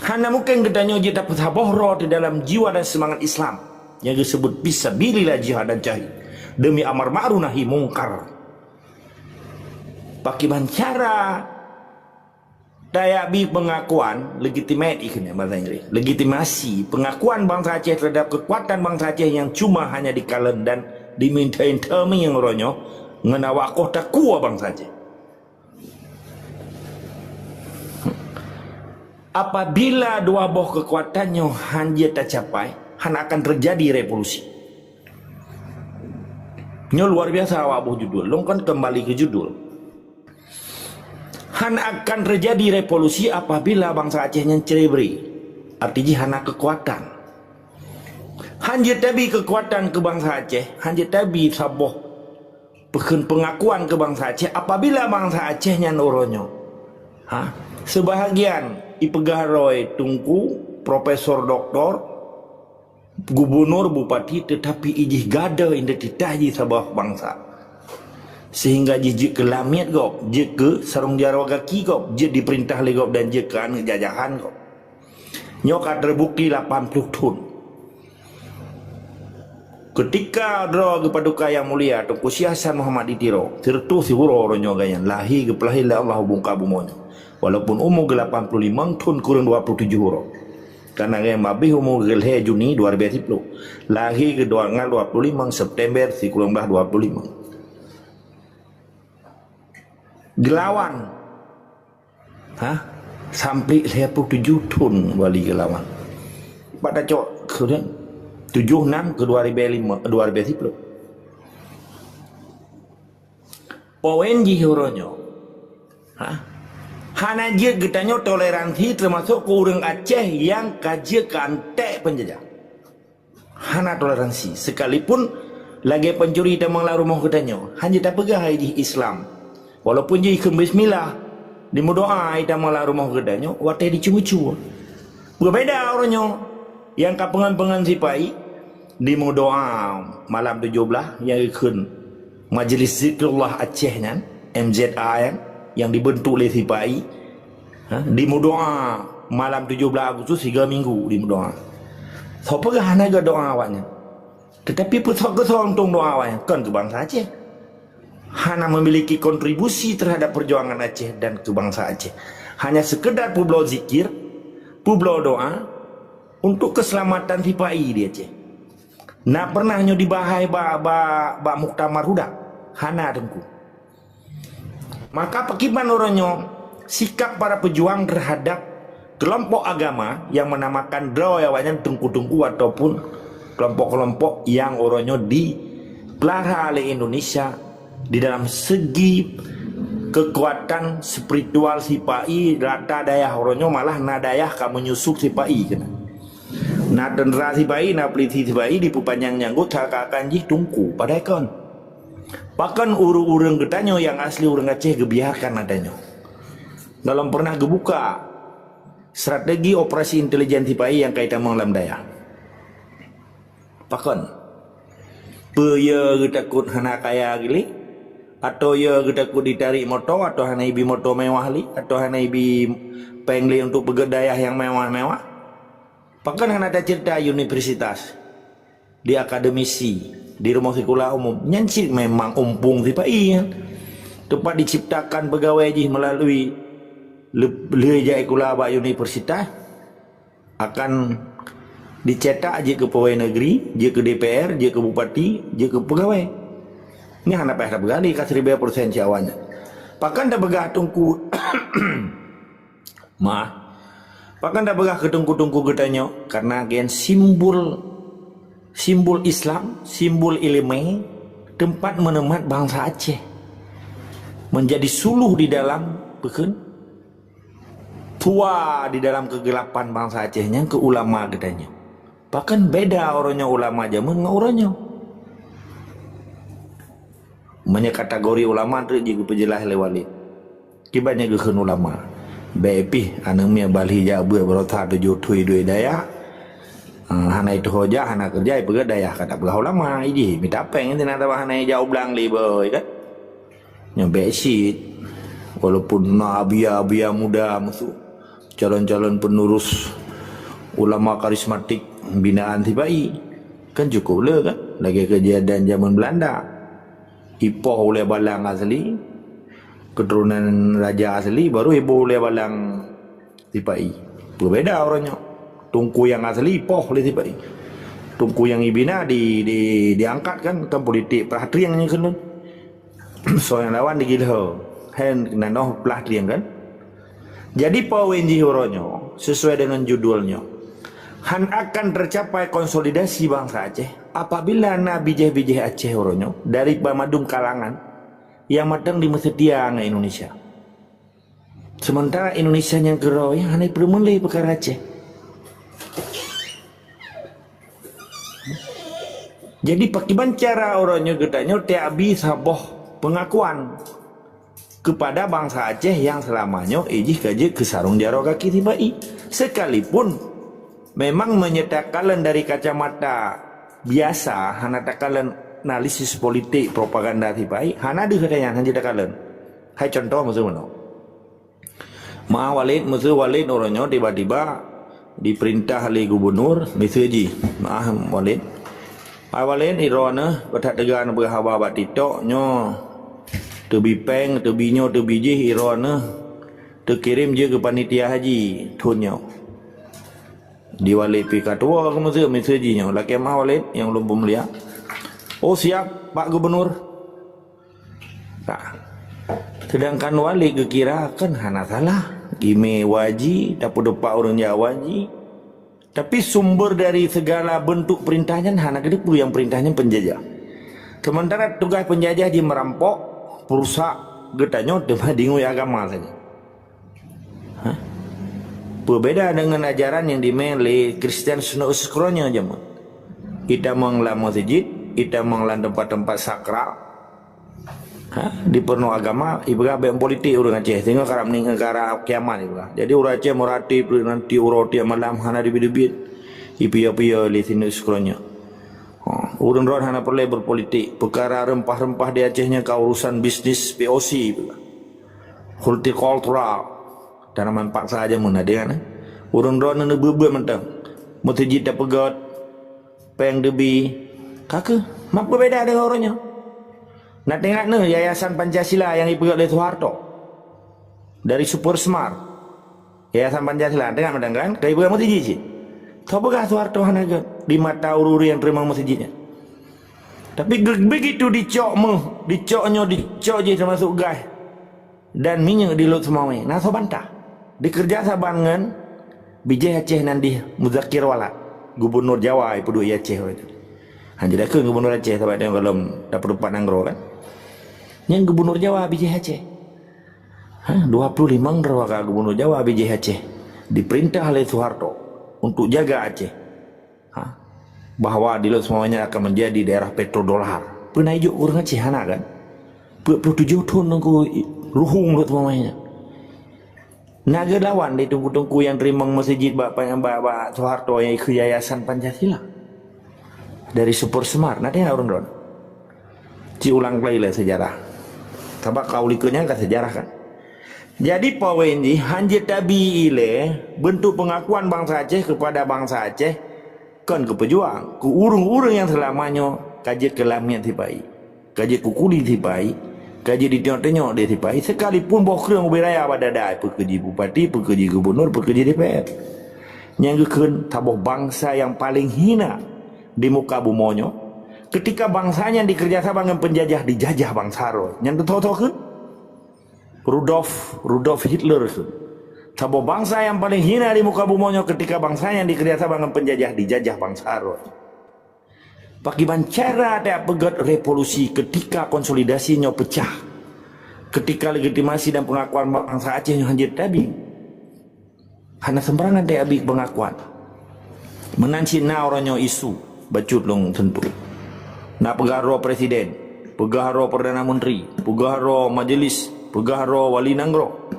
Hanya mungkin gedanya jeta petabohro di dalam jiwa dan semangat Islam yang disebut fisabilillah jihad dan jahid demi amar ma'ruf nahi mungkar. Pakiban cara daya bi pengakuan legitimate ikhnya bahasa Inggris legitimasi pengakuan bangsa Aceh terhadap kekuatan bangsa Aceh yang cuma hanya dikalen dan dimintain termi yang ronyo ngenawa kota kuah bangsa Aceh. Apabila dua buah kekuatannya hanya tercapai hanya akan terjadi revolusi. Ini luar biasa awak judul long kan kembali ke judul. Han akan terjadi revolusi apabila bangsa Aceh yang cerebri. Artinya hana kekuatan. Hanya tabi kekuatan ke bangsa Aceh. Hanya tabi saboh pengakuan ke bangsa Aceh apabila bangsa Aceh yang uronyo. Sebahagian ipegaroi tungku, profesor doktor, gubernur, bupati tetapi ijih gada identitaji sabah bangsa. Sehingga jik ke lamit kau, jik ke sarung jara kaki kau, jik diperintah le kau dan jik ke jajahan kau. Nyok terbukti 80 tahun. Ketika draw ke paduka yang mulia Tunku Syekh Hasan Muhammad Ditiro, sertu si huro ronyo gayan lahi ke pelahila Allah bungka bumonyo. Walaupun umur 85 tahun kurang 27 huro. Karena yang mabih umur gelhe Juni 2010. Lahi ke 25 September si kurang 25. Gelawan sampai 57 tahun wali gelawan pada cok kemudian 76 ke 2010 poin jihuronyo hana je getanyo toleransi termasuk ke orang Aceh yang kaji ke antek penjajah hana toleransi sekalipun lagi pencuri tamang la rumah katanya hanya tak pegang haji Islam walaupun je ikhlas bismillah di doa tamang la rumah katanya watai dicucu berbeda orangnya yang kapengan-pengan sipai di doa malam 17 yang ikut Majlis Zikrullah Aceh kan MZA yang dibentuk oleh sipai di doa malam 17 Agustus 3 minggu di doa so pegang naga doa awaknya tetapi pesok-pesok untuk doa awaknya kan ke bangsa Aceh hanya memiliki kontribusi terhadap perjuangan Aceh dan ke bangsa Aceh hanya sekedar pulau zikir pulau doa untuk keselamatan sipai di Aceh nak pernahnya dibahai ba muktamar hudak hana tengku maka pakiban orangnya sikap para pejuang terhadap kelompok agama yang menamakan draw awaknya tengku-tengku ataupun kelompok-kelompok yang orangnya dipelihara oleh Indonesia di dalam segi kekuatan spiritual sipai rata dayah orangnya malah nadayah kamu menyusup sipai kena na tendera sipai na peliti sipai di pupanjang nyanggut akan jih tungku pada ikon bahkan urang getanyo yang asli urang Aceh gebiarkan adanya dalam pernah gebuka strategi operasi intelijen sipai yang kaitan mengelam daya bahkan ya takut hana kaya gili atau ya takut ditarik motor atau hana ibi motor mewah li atau hana ibi pengli untuk pegadaiah yang mewah-mewah bahkan hana ada cerita universitas di akademisi di rumah sekolah umum nyanci memang umpung sipai kan tempat diciptakan pegawai ji melalui lejai kula ba universitas akan dicetak je ke pegawai negeri je ke DPR je ke bupati je ke pegawai ini hana payah bergali ka 1000% awalnya bahkan dah begah tungku bahkan dah begah ke tungku-tungku getanyo karena gen simbol Islam, simbol ilmu, tempat menemat bangsa Aceh menjadi suluh di dalam bukan tua di dalam kegelapan bangsa Acehnya ke ulama gedanya bahkan beda orangnya ulama zaman dengan orangnya banyak kategori ulama tu juga penjelas lewali kibatnya gekan ulama bepi anamnya balhi jabu berota tujuh tui dua daya hana itu hoja hana kerja ibu daya kata belah ulama ini minta peng ini nanti hana jauh belang liboy kan nyampe sit walaupun abia muda musuh calon-calon penerus ulama karismatik binaan tibai kan cukup le kan lagi kejadian zaman Belanda ipoh oleh balang asli keturunan raja asli baru ibu oleh balang tibai berbeda orangnya tungku yang asli poh oleh tibai tungku yang ibina diangkat kan politik perhatian yang kan so yang lawan digilho hen nanoh pelatihan kan jadi poin jihuronyo sesuai dengan judulnya han akan tercapai konsolidasi bangsa Aceh apabila na bijih-bijih Aceh oronyo dari bamadung kalangan yang matang di Mesetia ke Indonesia sementara Indonesia yang gerau yang hanai permulai perkara Aceh jadi pakiban cara oronyo getanyo tiabi saboh pengakuan kepada bangsa Aceh yang selamanya ijih kaje kesarung jaro kaki tibai sekalipun memang menyatakan dari kacamata biasa hana takalan analisis politik propaganda tibai hana di katanya hanya takalan hai contoh maksud mana walid orangnya tiba-tiba diperintah oleh gubernur meseji walid irona batak tegan berhawa bat titok nyo tebi peng tebinyo tebijih irona terkirim je ke panitia haji tunyo di walid pi katua ke mesejinya laki walid yang belum pemulia oh siap Pak Gubernur tak sedangkan walid kekira kan hana salah ime waji dapur depak orang Jawa waji tapi sumber dari segala bentuk perintahnya hana kedepu yang perintahnya penjajah sementara tugas penjajah di merampok perusak getanyo demah dingu agama saja berbeda dengan ajaran yang dimiliki Kristen Sunnah Uskronya jaman kita mengelam masjid kita menglan tempat-tempat sakral. Di penuh agama ibarat bem politik urang Aceh tengok karap ning negara kiamat ibarat. Jadi urang Aceh merati nanti uroti malam hana dibit-bit ipia-pia li sini sekronya. Urang ron hana perlu berpolitik. Perkara rempah-rempah di Acehnya ke urusan bisnis POC ibarat. Hortikultural tanaman paksa aja mun ada kan. Urang ron na bebe mentang. Masjid tak pegat peng debi kakak mak berbeda dengan orangnya. Nak tengok ni Yayasan Pancasila yang dipegang oleh Soeharto dari Super Smart. Yayasan Pancasila tengok madang kan kai pegang masjid je. Tahu begah Soeharto hanaga di mata ururi yang terima masjidnya. Tapi begitu dicok je termasuk gas dan minyak di lut semua ni. Nah so bantah. Dikerja sabangan Bijay Aceh nanti Muzakir Walad Gubernur Jawa ipu dua Aceh itu. Hanya dah ke Gubernur Aceh sebab dia kalau dapat dapat nanggro kan. Yang Gubernur Jawa Bijay Aceh. 25 nggro ka Gubernur Jawa Bijay Aceh diperintah oleh Soeharto untuk jaga Aceh. Bahawa di lot semuanya akan menjadi daerah petrodolar. Pernah ijuk orang Aceh anak kan. 27 tahun aku ruhung lot semuanya. Naga lawan di tungku-tungku yang terima masjid Bapak Soeharto yang ikut Yayasan Pancasila dari Super Smart. Nanti orang ron ci ulang lagi lah sejarah sebab kau likunya kan sejarah kan. Jadi poin ini hanya tabi ile bentuk pengakuan bangsa Aceh kepada bangsa Aceh kan ke pejuang ku urung-urung yang selamanya kaji kelamnya tibai kaji kukuli tibai kaji ditengok-tengok dia tipai sekalipun bawa kerang beraya pada dah pekerja bupati, pekerja gubernur, pekerja DPR yang kekan tabuh bangsa yang paling hina di muka bumonyo ketika bangsanya dikerjasama dengan penjajah dijajah bangsa roh yang tahu-tahu ke Rudolf Hitler ke tabuh bangsa yang paling hina di muka bumonyo ketika bangsanya dikerjasama dengan penjajah dijajah bangsa roh. Bagaimana cara ada pegat revolusi ketika konsolidasinya pecah, ketika legitimasi dan pengakuan bangsa Aceh yang hancur tadi, hanya sembarangan dia habis pengakuan, menanci na orangnya isu, bacut long tentu, na pegaro presiden, pegaro perdana menteri, pegaro majelis, pegaro wali nanggro,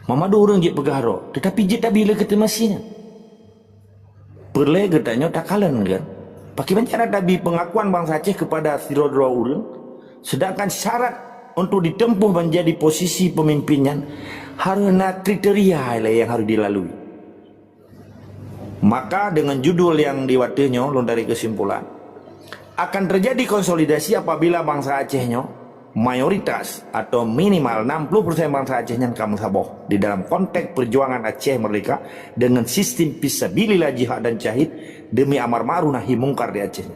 mamadu orang je pegaro, tetapi je tak bila legitimasinya, perle getanya tak kalan kan. Bagaimana cara tabi pengakuan bangsa Aceh kepada siro-siro urang sedangkan syarat untuk ditempuh menjadi posisi pemimpinnya harus ada kriteria yang harus dilalui. Maka dengan judul yang diwatinya dari kesimpulan akan terjadi konsolidasi apabila bangsa Acehnya mayoritas atau minimal 60% bangsa Acehnya kamu saboh di dalam konteks perjuangan Aceh merdeka dengan sistem fisabilillah jihad dan syahid demi amar ma'ruf nahi mungkar di Aceh.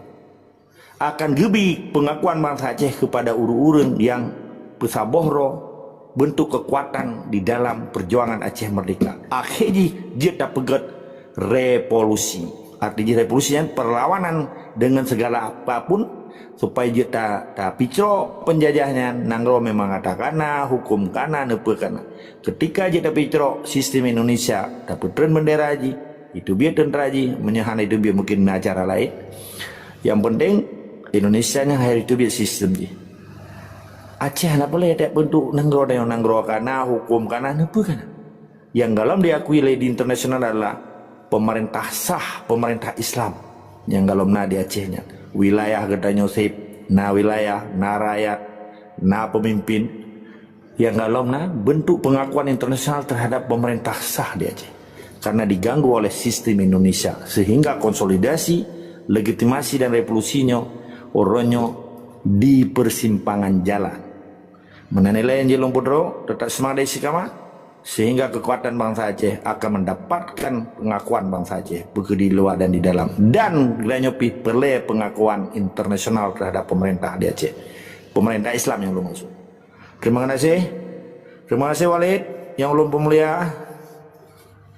Akan gebi pengakuan bangsa Aceh kepada urung-urung yang pesabohro bentuk kekuatan di dalam perjuangan Aceh merdeka. Akhirnya dia tak pegat revolusi. Artinya revolusinya perlawanan dengan segala apapun supaya dia tak picro penjajahnya. Nanggro memang katakan hukum kana nepe kana. Ketika dia tak picro sistem Indonesia tak putren bendera haji itu biar tentera haji menyahan itu biar mungkin acara lain. Yang penting Indonesia nya hari itu biar sistem je. Aceh nak boleh tak bentuk nanggro dan nanggro kana hukum kana nepe kana. Yang dalam diakui oleh di internasional adalah pemerintah sah, pemerintah Islam yang dalam di Acehnya. Wilayah gedanya sip, na wilayah, na rakyat, na pemimpin yang dalam bentuk pengakuan internasional terhadap pemerintah sah di Aceh karena diganggu oleh sistem Indonesia sehingga konsolidasi, legitimasi dan revolusinya orangnya di persimpangan jalan. Menilai yang jelong podro tetap semangat istiqamah sehingga kekuatan bangsa Aceh akan mendapatkan pengakuan bangsa Aceh baik di luar dan di dalam dan granyopi perle pengakuan internasional terhadap pemerintah di Aceh, pemerintah Islam yang belum masuk. Terima kasih Walid yang belum pemulia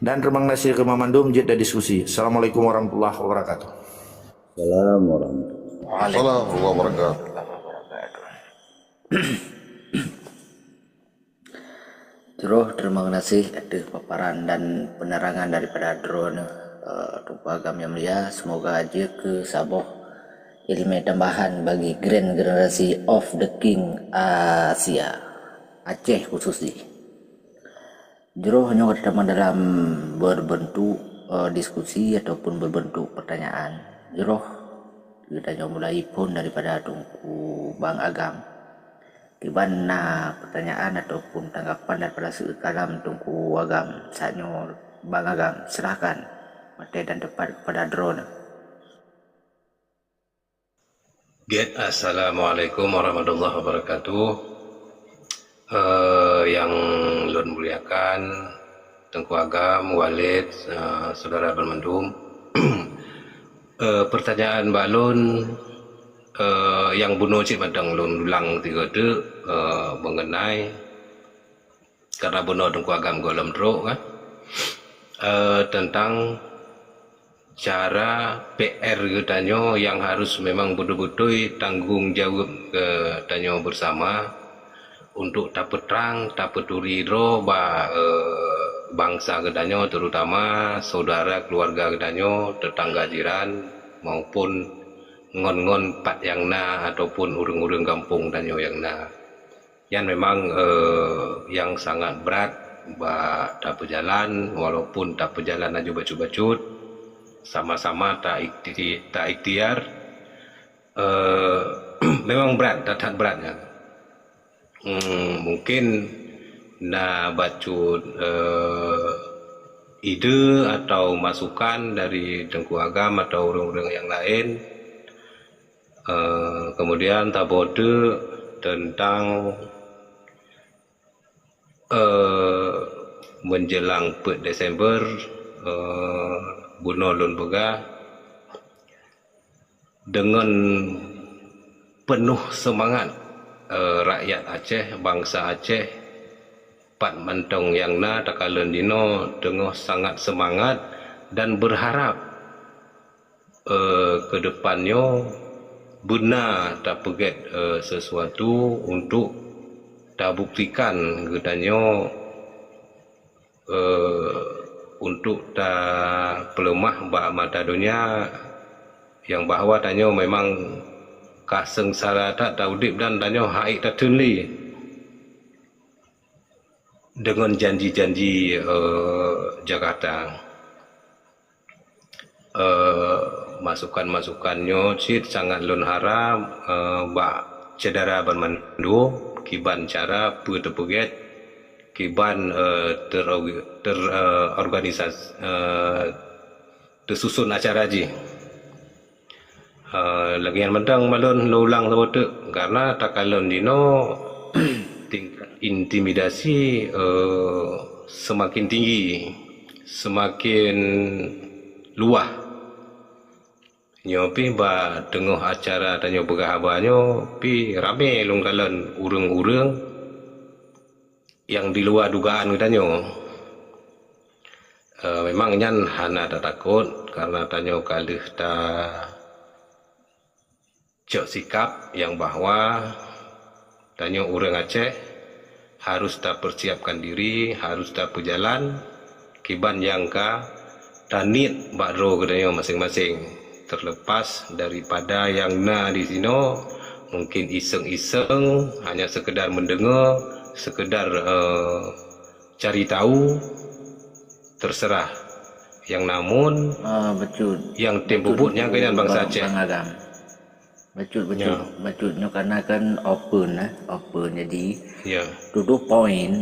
dan terima kasih ke Mamandum jeda diskusi. Assalamualaikum warahmatullahi wabarakatuh. Assalamualaikum Assalamualaikum warahmatullahi wabarakatuh. Terus terima kasih atas paparan dan penerangan daripada drone Tumpah Agam yang mulia. Semoga aja ke Saboh ilmu tambahan bagi grand generasi of the King Asia Aceh khususnya. Jero hanya terutama dalam berbentuk diskusi ataupun berbentuk pertanyaan. Jero kita mulai pun daripada Tungku Bang Agam. Kibana pertanyaan ataupun tanggapan daripada sekalam Tungku Agam. Saatnya Bang Agam serahkan materi dan tepat kepada drone. Assalamualaikum warahmatullahi wabarakatuh. Yang Lun muliakan Tengku Agam, Walid, saudara Bermendum. Pertanyaan Mbak Lun yang bunuh cik madang Lun ulang tiga tu mengenai karena bunuh Tengku Agam golem drok kan, tentang cara PR katanya yang harus memang betul-betul tanggung jawab katanya bersama untuk tak perang, tak peduli bangsa katanya, terutama saudara keluarga katanya, tetangga jiran maupun ngon-ngon pat yang na ataupun urang-urang kampung katanya yang na. Yang memang yang sangat berat tak berjalan, walaupun tak berjalan aja bacut-bacut, sama-sama tak ikhtiar, memang berat, tak beratnya. Mungkin nak bacut ide atau masukan dari Tengku Agam atau orang-orang yang lain, kemudian tak bodoh tentang menjelang Desember bunuh Lun Bega dengan penuh semangat rakyat Aceh, bangsa Aceh, Pat Mantong yang na takalan dino dengan sangat semangat dan berharap ke depannya benar tak pegat sesuatu untuk tak buktikan katanya untuk tak pelemah bak mata dunia yang bahawa tanya memang kasengsara tak taudip dan tanya haik tak tunli dengan janji-janji Jakarta. Masukan-masukannya cid sangat Lun harap bak cedera bermandu kiban cara peget kiban terorganisasi tersusun acara ji. Lagi yang mendang malun ulang tu karena takalon dino tingkat intimidasi semakin tinggi, semakin luah. Nyopi ba tengah acara tanya bergahabanyo pi rame lungkalan urang-urang yang di luar dugaan katanya. Memang nyan hana tak takut karena tanya kalih tak cok sikap yang bahwa tanya orang Aceh harus tak persiapkan diri, harus tak berjalan kiban yang ka tanit bakro katanya masing-masing, terlepas daripada yang na di sini mungkin iseng-iseng hanya sekedar mendengar, sekedar cari tahu, terserah. Yang namun betul. Yang tempubutnya kenyan bangsa Aceh. Betul. Ya. Betulnya karena kan open jadi Ya. duduk poin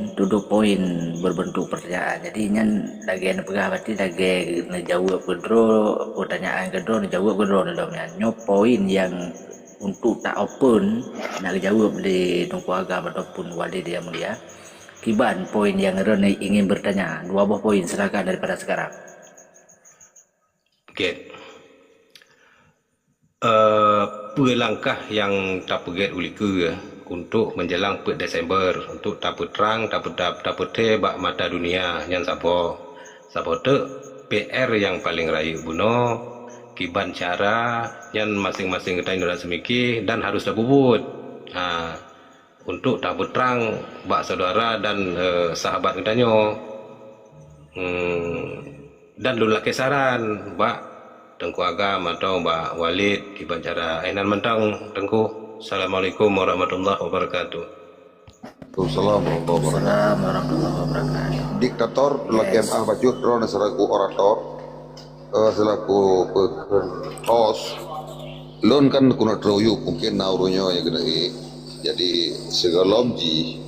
berbentuk pertanyaan. Jadi nyan lagi nak pegah berarti lagi nak jawab kedro pertanyaan kedro nak jawab kedro dalamnya. Nyo poin yang untuk tak open nak jawab di Tengku Agam ataupun Walid yang mulia. Kiban poin yang Rene ingin bertanya, 2 buah poin silakan daripada sekarang. Get. Pelangkah yang tak pegat ulika untuk menjelang Desember untuk tak perang, tak pete bak mata dunia yang siapa tu PR yang paling raya buno kiban cara yang masing-masing kita Indonesia semiki dan harus tak bubut untuk tak berterang bak saudara dan sahabat kitanya dan lulak kesaran bak Tengku Agam atau Mbak Walid kiban cara enan mentang Tengku. Assalamualaikum warahmatullahi wabarakatuh. Assalamualaikum warahmatullahi wabarakatuh. Assalamualaikum warahmatullahi wabarakatuh. Diktator lakem bajut ron selaku orator selaku host lon kan kuna troyu mungkin naurunya ya gede jadi segalom ji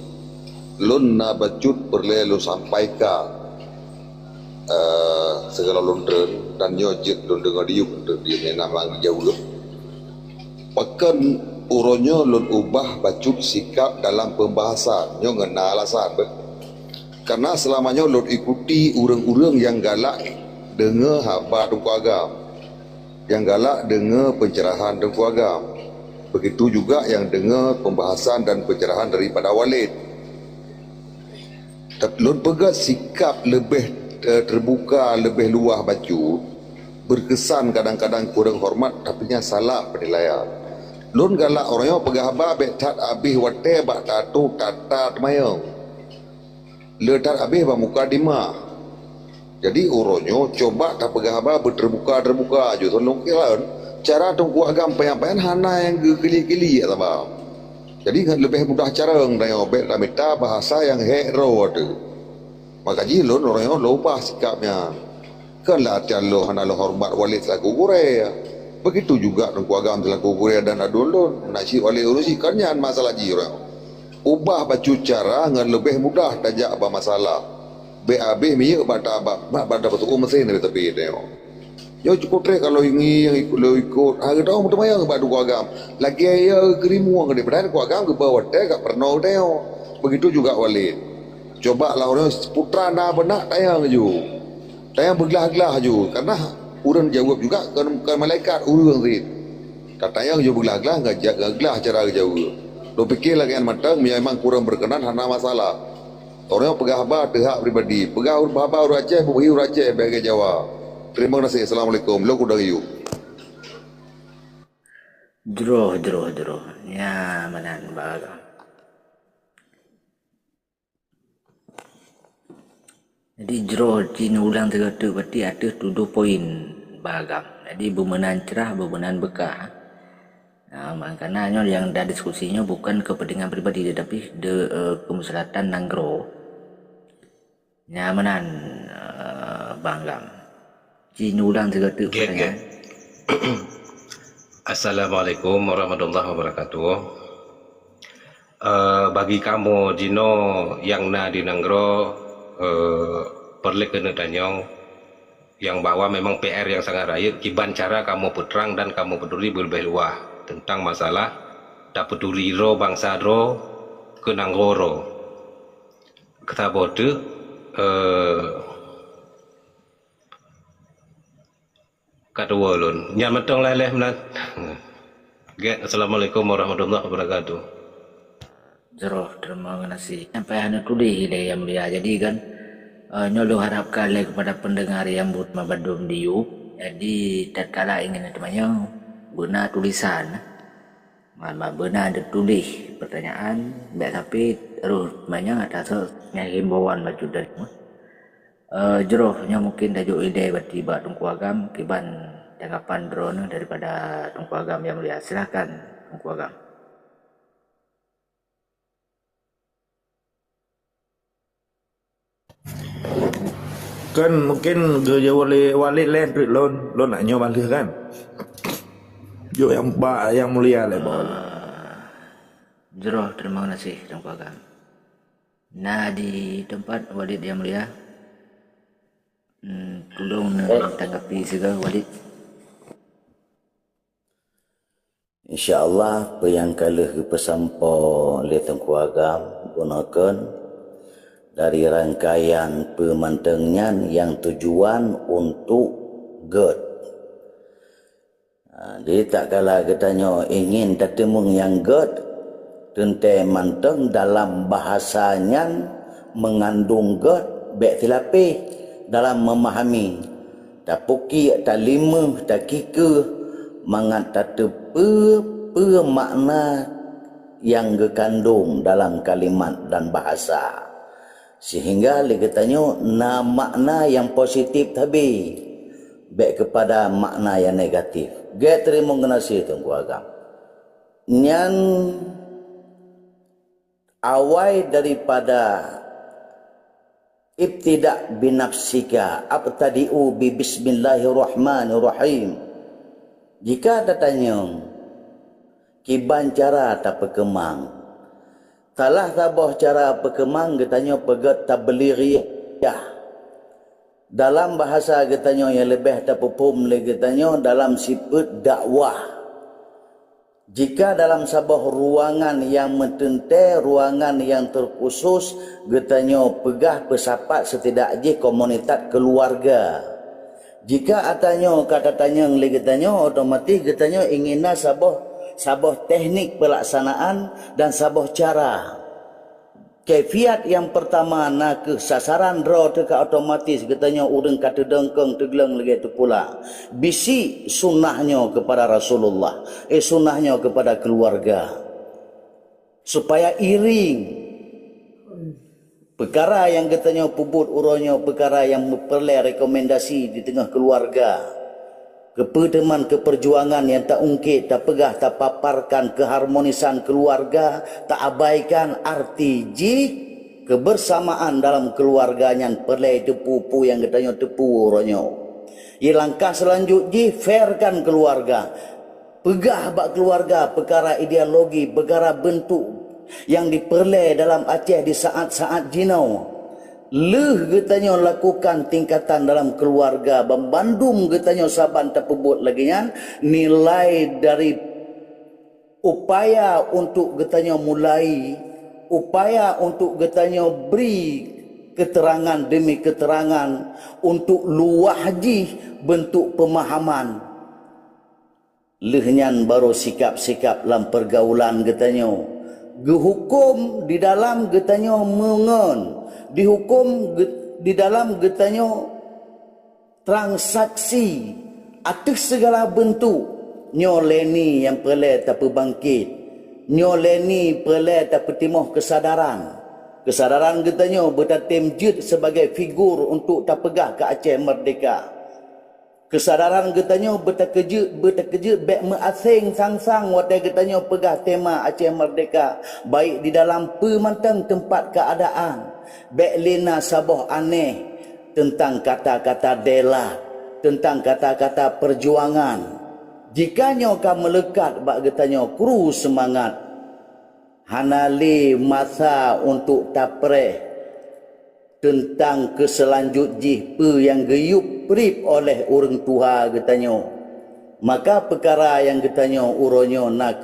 lon na bajut perle lo sampaikan segala londren dan nyojit lon dengar diuk dia nama jauh pakan uronyo lon ubah bajut sikap dalam pembahasan nyo ngena alasan karena selamanya lon ikuti urang-urang yang galak dengar haba Tengku Agam, yang galak dengar pencerahan Tengku Agam, begitu juga yang dengar pembahasan dan pencerahan daripada Walid. Lon pegat sikap lebih terbuka, lebih luah baju, berkesan kadang-kadang kurang hormat tapi nya salah penilaian. Lon galak orangnya pegah haba betat abih wate bak tatu tata mayong. Letak habis muka dimah. Jadi uronyo coba tak pegah apa berterbuka aja tolong kilan cara Tengku Agam penyampaian hana yang geli-geli ya tabah. Jadi lebih mudah cara ngai obek lamita bahasa yang hero tu. Maka jilun orangnya lupa sikapnya. Kan latihan lo hana lo hormat Walid selaku Korea. Begitu juga Tengku Agam selaku Korea dan adun nak si Walid urusi kanyan masalah jirang. Ubah baju cara dengan lebih mudah tajak apa masalah. BAB miye bata betul mesin dari tepi dia. Yo cukup tre kalau ini yang ikut harga tahu betul mayang batu Agam. Lagi ya kerimu ang daripada Agam ke bawah teh gak pernah dia. Begitu juga Walid. Coba lah orang putra na benak tayang ju. Tayang bergelah-gelah ju karena urang jawab juga ke malaikat urang rit. Katanya ju bergelah-gelah enggak gelah cara jauh. Lo pikir lagi yang matang memang kurang berkenan hana masalah. Orang pegah haba tehak pribadi, pegah haba ur Aceh, buhi ur Aceh bagi Jawa. Terima kasih. Assalamualaikum. Lo kuda yu. Droh. Ya manan baga. Jadi droh cina ulang tergatu berarti ada 7 poin bagam. Jadi bermenan cerah, bermenan bekah. Makanya yang dah diskusinya bukan kepentingan pribadi tetapi kemaslahatan nanggro nyamanan banggam cinulang juga tu pertanyaan. Assalamualaikum warahmatullahi wabarakatuh. Bagi kamu Jino yang na di nanggro perlu kena tanyong yang bahwa memang PR yang sangat rakyat kiban cara kamu putrang dan kamu peduli berlebih luah tentang masalah tak peduli ro bangsa ro ke nanggoro kata bodoh kata walun nyan metong leleh menat. Assalamualaikum warahmatullahi wabarakatuh. Jero terima kasih sampai hanya tuli ile yang mulia jadi kan nyolo harapkan lagi kepada pendengar yang bertema Bandung di YouTube jadi tatkala ingin temannya benar tulisan benar ada tulis pertanyaan baik tapi terus banyak atas himbauan baju dari jerohnya mungkin tajuk ide bertiba Tengku Agam kiban tanggapan drone daripada Tengku Agam yang mulia silahkan Tengku Agam. Kan mungkin kerja Walid lain lo nak nyoba balik kan. Yo yang mulia le Jeroh terima kasih Tengku Agam. Nah di tempat Walid yang mulia tolong tanggapi segala Walid. InsyaAllah apa yang kalah pesampo oleh Tengku Agam gunakan dari rangkaian pemantengnya yang tujuan untuk God. Jadi tak kala katanya ingin tertemung yang God tentang manteng dalam bahasanya mengandung God baik tilapi dalam memahami tak puki tak lima tak kika mangat tak tepe makna yang gekandung dalam kalimat dan bahasa sehingga dia katanya na makna yang positif tadi baik kepada makna yang negatif. Gak terima ngenasi Tengku Agam. Nyan awal daripada ibtidak binafsika abtadi'u bi bismillahirrahmanirrahim. Jika ada tanya kiban cara tak pekemang, salah tabah cara pekemang getanya pegat tabliriyah. Dalam bahasa getanya yang lebih terpupum lagi getanya dalam sifat dakwah. Jika dalam sebuah ruangan yang mententai, ruangan yang terkhusus, getanya pegah pesapat setidaknya komunitas keluarga. Jika atanya kata tanya lagi getanya otomatis getanya ingina sebuah teknik pelaksanaan dan sebuah cara. Kefiat yang pertama nak ke sasaran draw teka otomatis katanya urang kata dengkeng tegeleng lagi tu pula. Bisi sunnahnya kepada Rasulullah, sunnahnya kepada keluarga. Supaya iring. Perkara yang katanya pubut uronya, perkara yang memperoleh rekomendasi di tengah keluarga. Kepedeman keperjuangan yang tak ungkit, tak pegah, tak paparkan keharmonisan keluarga, tak abaikan arti kebersamaan dalam keluarga yang perlai tepu yang katanya tepu ronyo. Langkah selanjutnya fairkan keluarga. Pegah bak keluarga perkara ideologi, perkara bentuk yang diperlai dalam Aceh di saat-saat jinau. Getanya lakukan tingkatan dalam keluarga Bandung getanya saban terpebut lagi kan nilai dari upaya untuk getanya mulai, upaya untuk getanya beri keterangan demi keterangan untuk luahji bentuk pemahaman. Lehnyan baru sikap-sikap dalam pergaulan getanya. Gehukum di dalam getanya mengen, dihukum di dalam getanya transaksi atas segala bentuk. Nyoleni yang perlu tak bangkit, nyoleni perlu tak timah kesadaran. Kesadaran getanya bertatim jid sebagai figur untuk tak pegah ke Aceh merdeka. Kesadaran getanya bertakejut baik measing sang-sang watai getanya pegah tema Aceh merdeka baik di dalam pemantang tempat keadaan baik lina sabah aneh tentang kata-kata dela, tentang kata-kata perjuangan. Jikanya kau melekat bak getanya kru semangat hanali masa untuk tapreh tentang keselanjutnya yang geyup prip oleh orang tua getanya. Maka perkara yang getanya uronyo nak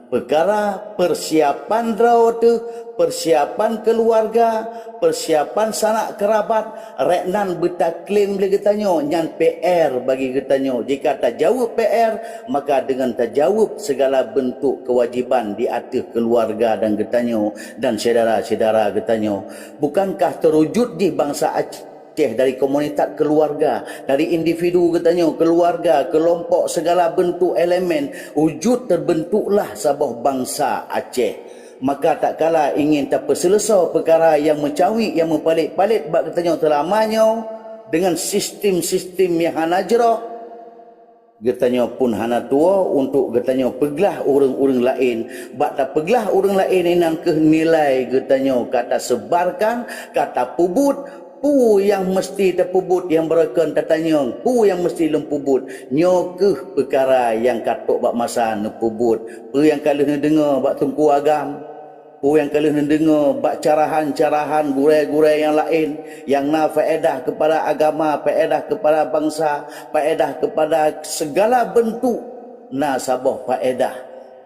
perkara persiapan drawatu, persiapan keluarga, persiapan sanak kerabat, reknan bertaklim boleh getanya nyan PR bagi getanya. Jika tak jawab PR, maka dengan tak jawab segala bentuk kewajiban di atas keluarga dan getanya dan saudara-saudara getanya. Bukankah terwujud di bangsa Aceh dari komunitas keluarga, dari individu katanya, keluarga, kelompok, segala bentuk elemen, wujud terbentuklah sebuah bangsa Aceh. Maka tak kala ingin tak selesai perkara yang mencawi, yang mempalit-palit bak katanya telamanya dengan sistem-sistem yang hanajrah, getanya pun hana tua untuk getanya peglah orang-orang lain. Bak tak peglah orang lain inan ke nilai getanya kata sebarkan, kata pubut, pu yang mesti terpubut yang berken tatanya, pu yang mesti lempubut. Nyokeh perkara yang katok bak masa nepubut. Pu yang kalau dengar bak Tengku Agam, pu yang kalau dengar bak carahan-carahan gurai-gurai yang lain yang na faedah kepada agama, faedah kepada bangsa, faedah kepada segala bentuk na sabah faedah.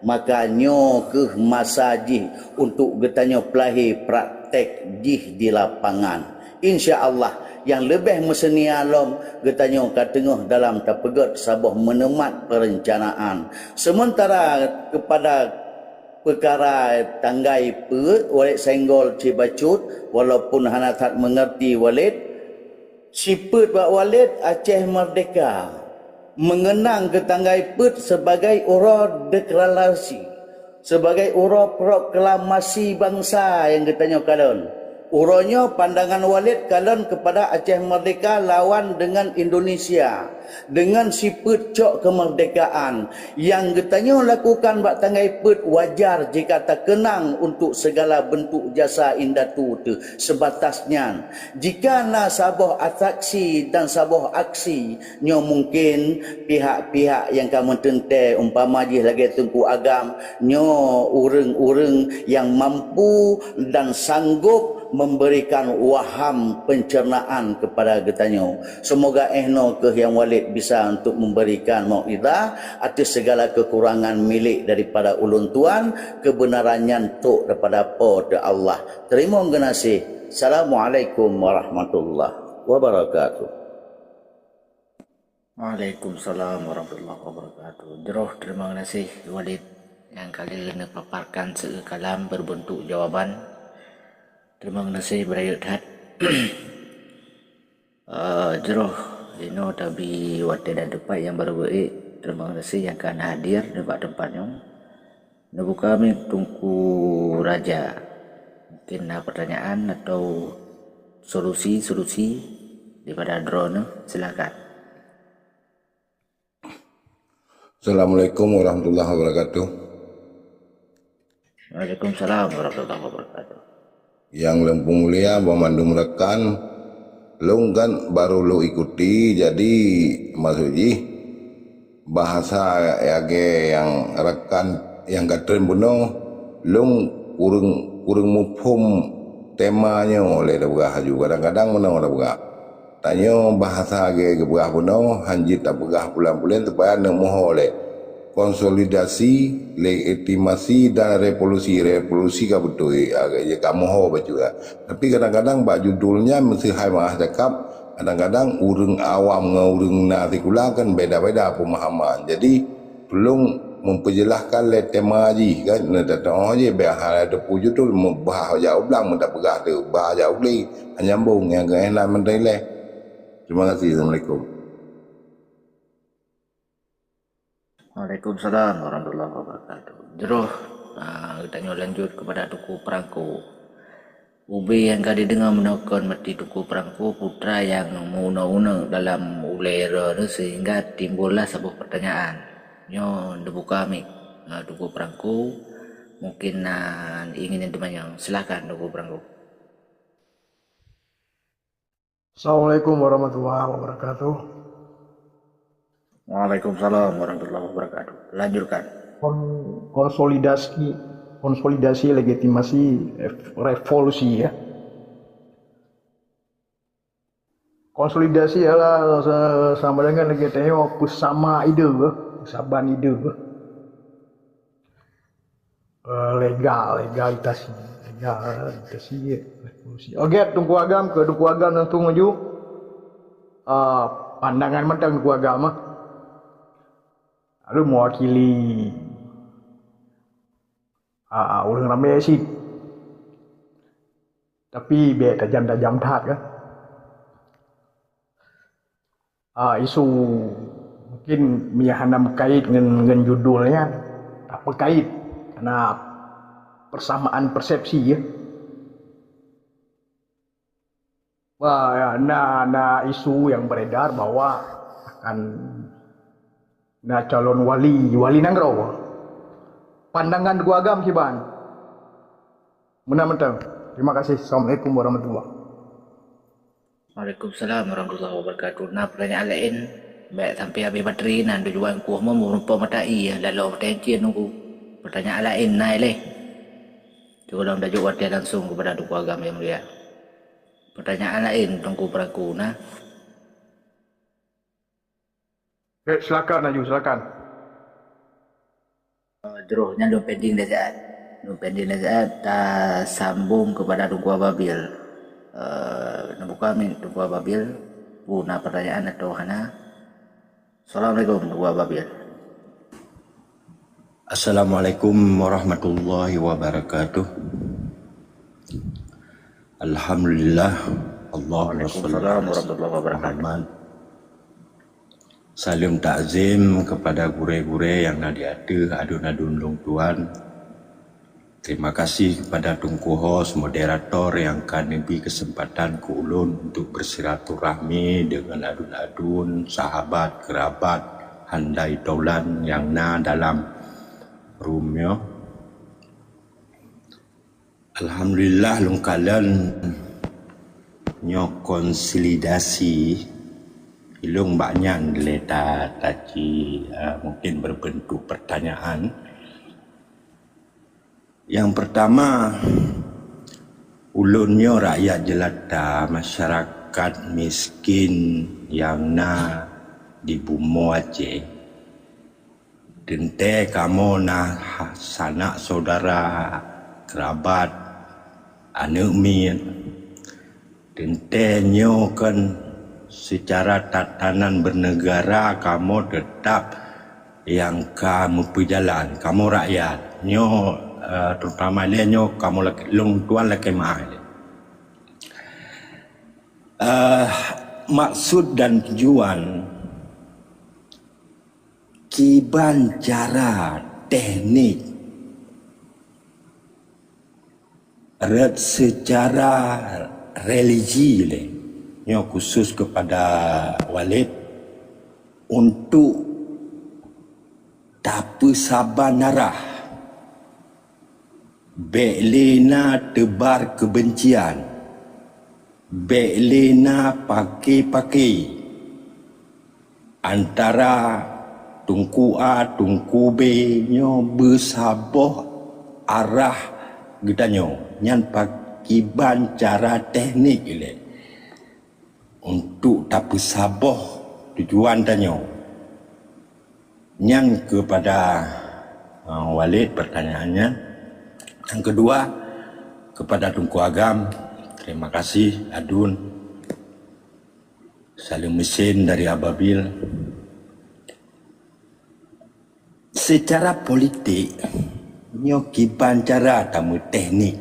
Maka nyokeh masa jih untuk getanya pelahi praktek jih di lapangan. InsyaAllah yang lebih meseni alam getanya kat tengah dalam tapegat sabah menemat perencanaan. Sementara kepada perkara tanggai perut walid senggol cibacut walaupun hana tak mengerti walid siput bak walid Aceh merdeka mengenang ke tanggai perut sebagai urah deklarasi, sebagai urah proklamasi bangsa yang getanya kalon. Urangnya pandangan Walid kalon kepada Aceh Merdeka lawan dengan Indonesia. Dengan sifat cok kemerdekaan. Yang katanya lakukan bak tanggai pet wajar jika tak kenang untuk segala bentuk jasa indatu tu sebatasnya. Jika na sabah atraksi dan sabah aksi nyo mungkin pihak-pihak yang kamu tente umpama je lagi Tunku Agam nyo urang-urang yang mampu dan sanggup memberikan waham pencernaan kepada getanyo. Semoga ehno ke Yang Walid bisa untuk memberikan mau'idah atas segala kekurangan milik daripada ulun tuan, kebenarannya tok daripada pada Allah. Terima kasih. Assalamualaikum warahmatullahi wabarakatuh. Waalaikumsalam warahmatullahi wabarakatuh. Jeroh terima kasih Walid yang kali ini paparkan sekalam berbentuk jawaban. Terima kasih berayat. Jeroh Ino tapi waktu dan tempat yang baru terima kasih yang akan hadir di tempatnya. Nabu kami Tunku Raja. Mungkin pertanyaan atau solusi daripada drone, silakan. Assalamualaikum warahmatullahi wabarakatuh. Waalaikumsalam warahmatullahi wabarakatuh. Yang Lempung Mulia Bamandum rekan Long kan baru lo ikuti, jadi maksudnya bahasa yang rekan yang katren buno long kurang mufhum temanya oleh dah juga kadang-kadang menang dah tanya bahasa ke begah buno hanjit tak begah bulan-bulan supaya nemu oleh konsolidasi, legitimasi dan revolusi ka betul agak kamu ho juga. Tapi kadang-kadang bak judulnya mesti hai mah cakap, kadang-kadang urang awam dengan urang nasi kula kan beda-beda pemahaman. Jadi belum memperjelaskan le tema ji kan nak datang je biar ada puju tu membah jauh belang mendak begah tu bah jauh li nyambung yang enak mendeleh. Terima kasih. Assalamualaikum. Waalaikumsalam warahmatullahi wabarakatuh. Jeroh, kita lanjut kepada Tunku Perangko. Ubi yang kali dengar menekan mati Tunku Perangko putra yang menguna-una dalam ulera sehingga timbullah sebuah pertanyaan. Nyo dibuka mik Tunku Perangko mungkin ingin yang silakan Tunku Perangko. Assalamualaikum warahmatullahi wabarakatuh. Waalaikumsalam warahmatullahi wabarakatuh. Lanjutkan. Konsolidasi legitimasi revolusi ya. Konsolidasi adalah sama dengan legitimasi bersama ide, persamaan ide. Legalitas revolusi. Oke, Tunku Agam ke Tunku Agam dan Tunku Maju. Pandangan mentang Tunku Agama. Lalu mewakili orang ramai sih. Tapi biar tajam-tajam tat kan. Isu mungkin miyahana berkait dengan judulnya tak berkait karena persamaan persepsi ya. Nah isu yang beredar bahwa akan calon wali Nanggro. Pandangan Tunku Agam Siban. Menang-menang. Terima kasih. Assalamualaikum warahmatullahi wabarakatuh. Waalaikumsalam warahmatullahi wabarakatuh. Nah pertanyaan lain baik sampai habis bateri nan tujuan kuah mau merupakan matai lalu tension nunggu pertanyaan lain naik leh. Cuba dalam tajuk waktu langsung kepada Tunku Agam yang mulia. Pertanyaan lain Tunku Perangko nah. Silakan Aju, silakan. Jerohnya lu pending dah saat. Lu pending dah saat tak sambung kepada Tunku Ababil. Nampak kami Tunku Ababil punya pertanyaan atau hana. Assalamualaikum Tunku Ababil. Assalamualaikum warahmatullahi wabarakatuh. Alhamdulillah. Waalaikumsalam warahmatullahi wabarakatuh. Salim takzim kepada gure-gure yang nadi ada adun-adun long tuan. Terima kasih kepada Tunku Host, moderator yang akan beri kesempatan ke ulun untuk bersilaturahmi dengan adun-adun, sahabat, kerabat, handai taulan yang na dalam roomnya. Alhamdulillah lungkalan nyo konsolidasi ilung banyak leta tadi mungkin berbentuk pertanyaan. Yang pertama, ulunnya rakyat jelata, masyarakat miskin yang na di Bumo Aceh. Dente kamu na sanak saudara, kerabat, anak mi. Dente nyo kan secara tatanan bernegara kamu tetap yang kamu berjalan, kamu rakyat. Nyo terutama dia nyo kamu lung tuan laki mahal. Maksud dan tujuan kiban cara teknik secara religi le nyo khusus kepada Walid untuk tapu sabanarah Beklena tebar kebencian, beklena pakai-pakai antara Tunku A, Tunku B nyo bersaboh arah gedanyo nyan pakiban cara teknik ile untuk tak bersaboh tujuan danyo nyan kepada Walid pertanyaannya. Yang kedua, kepada Tunku Agam, terima kasih Adun, Salim Mesin dari Ababil. Secara politik, nyokiban cara tamu teknik,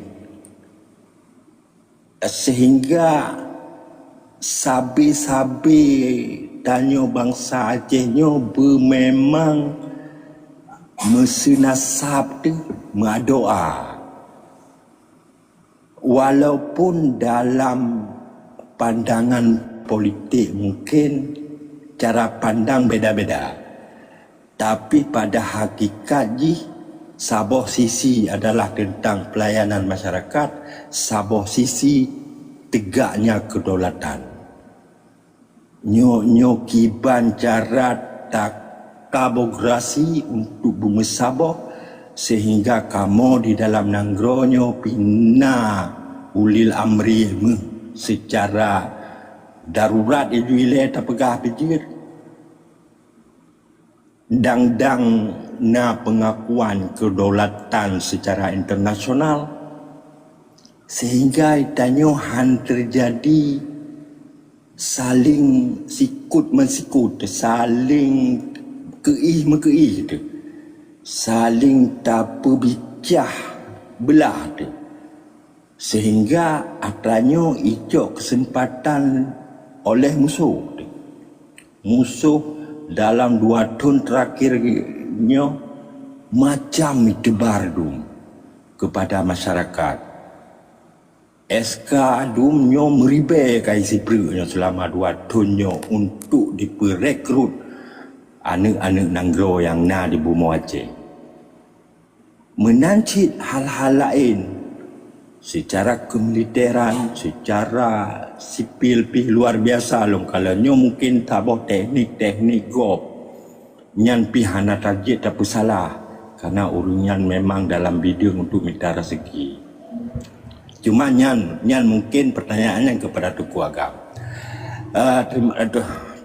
sehingga sabi-sabi tanyo bangsa Aceh nyo memang mesenasab tu mendoa. Walaupun dalam pandangan politik mungkin cara pandang beda-beda, tapi pada hakikatnya saboh sisi adalah tentang pelayanan masyarakat, saboh sisi tegaknya kedaulatan. Nyo kiban cara takabograsi untuk bumi saboh sehingga kamu di dalam nangronyo pina ulil amri secara darurat itu ile tapegah pejir dang na pengakuan kedaulatan secara internasional sehingga itanyo han terjadi saling sikut mensikut, saling keih-mekeih itu, saling tak berbicah belah tu. Sehingga akhirnya ijok kesempatan oleh musuh tu. Musuh dalam 2 tahun terakhirnya macam tebar dum kepada masyarakat. SK dumnya meribe kai siprunya selama 2 tahunnya untuk diperekrut anak-anak nanggro yang na di Bumo Aceh. Menancit hal-hal lain secara kemiliteran, secara sipil luar biasa long kalanya mungkin taboh teknik-teknik gop nyan pihana target tak salah karena urunyan memang dalam bidang untuk minta rezeki. Cuma nyan mungkin pertanyaannya kepada Tunku Agam.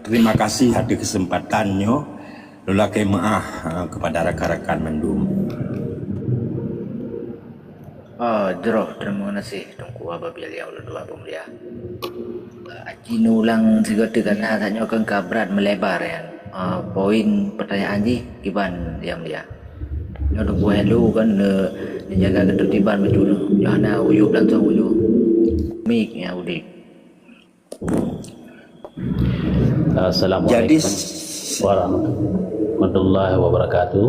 Terima kasih ada kesempatannya. Lulakai maaf kepada rakan-rakan mendum. Jeroh, terima kasih Tunku Ababil yang dua pemulia. Aji nulang segala karena tanya kan kabrat melebar ya. Poin pertanyaan ji kiban yang dia. Yang Tunku hello kan menjaga ketertiban betul. Jangan uyup langsung uyup. Mik ya udik. Assalamualaikum warahmatullahi wabarakatuh.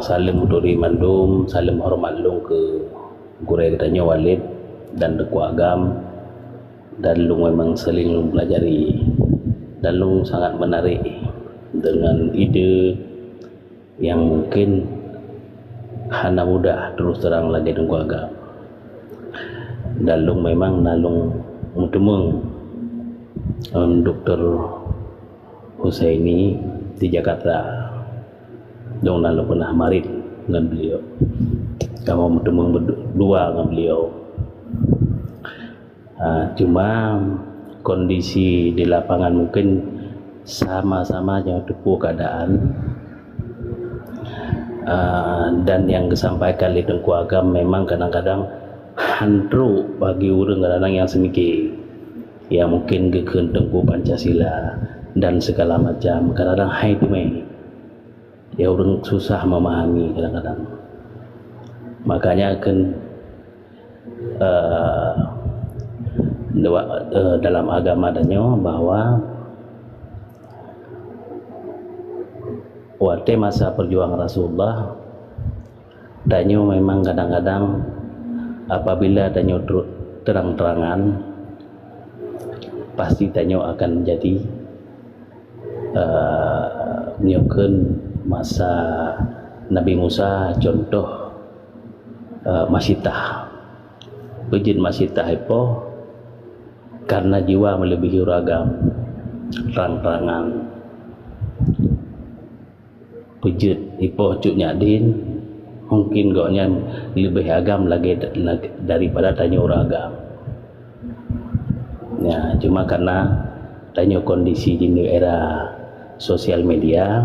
salim uduri mandum, salim hormat lung ke gure katanya Walid dan Tengku Agam, dan lung memang saling lung pelajari, dan lung sangat menarik dengan ide yang mungkin hana mudah terus terang lagi Tengku Agam. Dan lung memang nalung mutemeng Dr. Husaini di Jakarta. Dong nalung pernah marit dengan beliau. Kamu mutemeng berdua dengan beliau. Cuma kondisi di lapangan mungkin sama-sama jauh tepuh keadaan. Dan yang disampaikan di Tengku Agam memang kadang-kadang handru bagi orang kadang-kadang yang semiki, yang mungkin geken Tengku Pancasila dan segala macam, kadang-kadang hai tu mai ya orang susah memahami kadang-kadang. Makanya akan dalam agama danyo bahwa waktu masa perjuangan Rasulullah danyo memang kadang-kadang apabila danyo terang-terangan pasti danyo akan menjadi menyokun masa Nabi Musa contoh masyitah pejin masyitah itu karena jiwa melebihi ragam terang-terangan pejit ipoh cuk nyadin mungkin goknya lebih agam lagi daripada tanya orang agam ya. Cuma karena tanya kondisi di era sosial media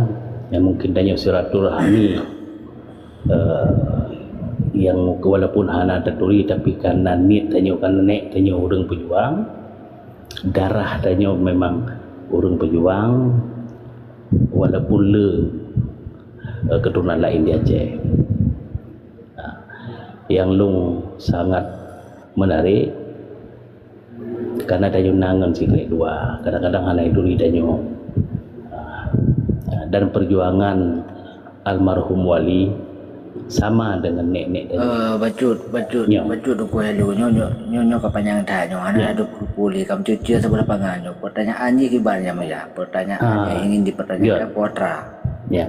yang mungkin tanya silaturahmi yang walaupun hana terturi tapi karena niat tanya kan nek tanya orang pejuang darah tanya memang orang pejuang walaupun keturunan lain di Aceh. Yang lung sangat menarik karena danyo nangan si dua kadang-kadang hana iduri danyo dan perjuangan almarhum Wali sama dengan nek-nek danyo bacut ku hello nyo kepanjangan danyo hana ada pulih kam cuci sebelah panganyo pertanyaan ni kibarnya maya pertanyaan yang ingin dipertanyakan Putra ya.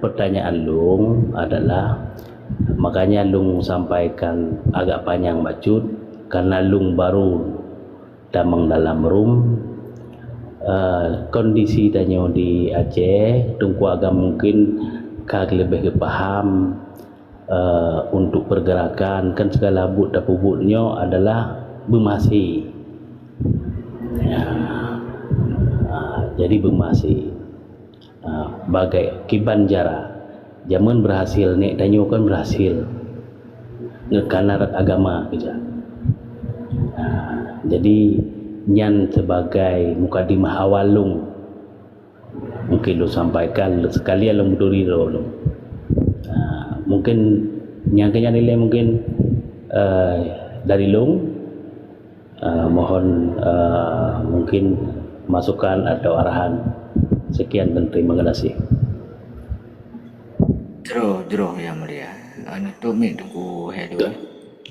Pertanyaan lung adalah makanya lung sampaikan agak panjang bacut karena lung baru damang dalam room kondisi danyo di Aceh Tengku Agam mungkin kag lebih paham untuk pergerakan kan segala but dan pubutnya adalah bermasi ya. Jadi bermasi bagai kiban jara zaman berhasil nek danyo kan berhasil ngekanar agama gitu. Jadi nyan sebagai mukadimah awal lung mungkin lu sampaikan sekalian lu muduri lu mungkin nyangkanya nilai mungkin dari lung mohon mungkin masukan atau arahan. Sekian dan terima kasih. Jero yang mulia. Anu tu mi tunggu hello.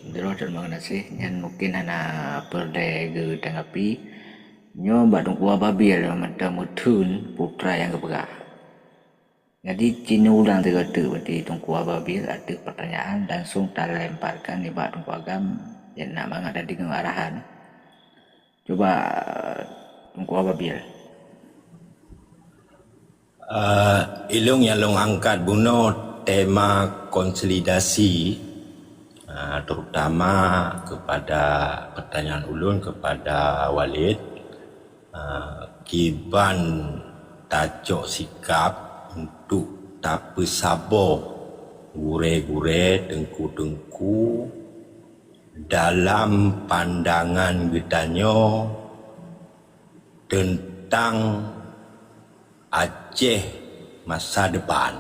Jero terima kasih. Yang mungkin hana perdai ke tanggapi. Nyo ba tunggu ababil mata mutun putra yang keberah. Jadi cina ulang tiga tu berarti tunggu ababil ada pertanyaan langsung tak lemparkan di bak tunggu Agam yang nak ada dengan arahan. Coba tunggu ababil. Ilung yang long angkat buno tema konsolidasi terutama kepada pertanyaan ulun kepada Walid kiban tajuk sikap untuk tak bersabar gure-gure tengku-tengku dalam pandangan gedanyo tentang Aceh masa depan.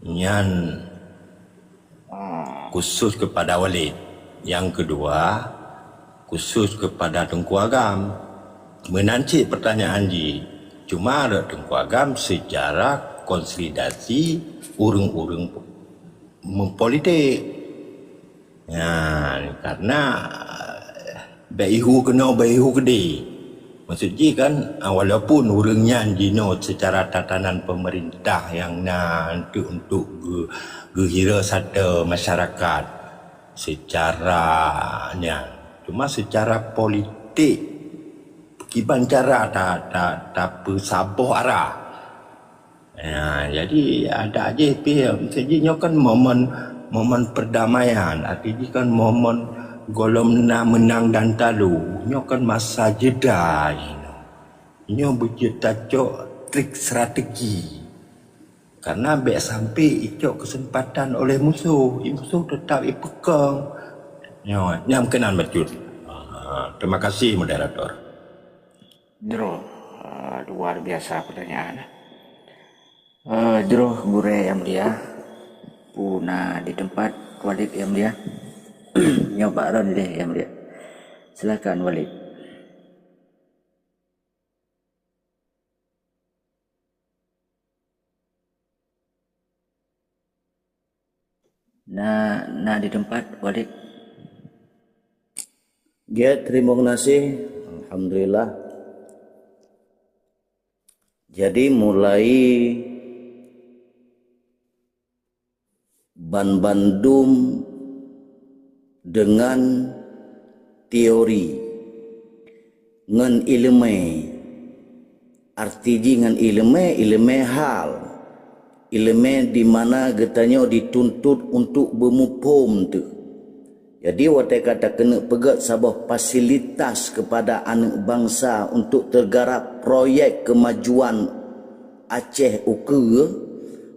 Yang khusus kepada Walid. Yang kedua, khusus kepada Tengku Agam. Menanci pertanyaan ji. Cuma ada Tengku Agam secara konsolidasi urang-urang mempolitik. Ya, karena baihu kena baihu gede. Maksudnya kan walaupun urangnya dino secara tatanan pemerintah yang nanti untuk gehira satu masyarakat secaranya, cuma secara politik kiban cara tak bersabuh arah. Ya, jadi ada aja maksudnya kan momen perdamaian, artinya kan momen golom na menang dan talu, nyo kan masa jeda nyo bercerita trik strategi, karena bek sampai icok kesempatan oleh musuh tetap ipekang nyo nyam kenan betul. Terima kasih moderator. Jero, luar biasa pertanyaan. Jero Gure yang mulia, puna di tempat Walid yang mulia. Nyoba ron deh yang mulia. Silakan Walid. Nah di tempat Walid. Ya, terima kasih. Alhamdulillah. Jadi mulai Ban Bandung dengan teori ngan ilmu arti ngan ilmu hal ilmu di mana getanyo dituntut untuk bermupum tu. Jadi watai kata kena pegat sabah fasilitas kepada anak bangsa untuk tergarap proyek kemajuan Aceh Uke,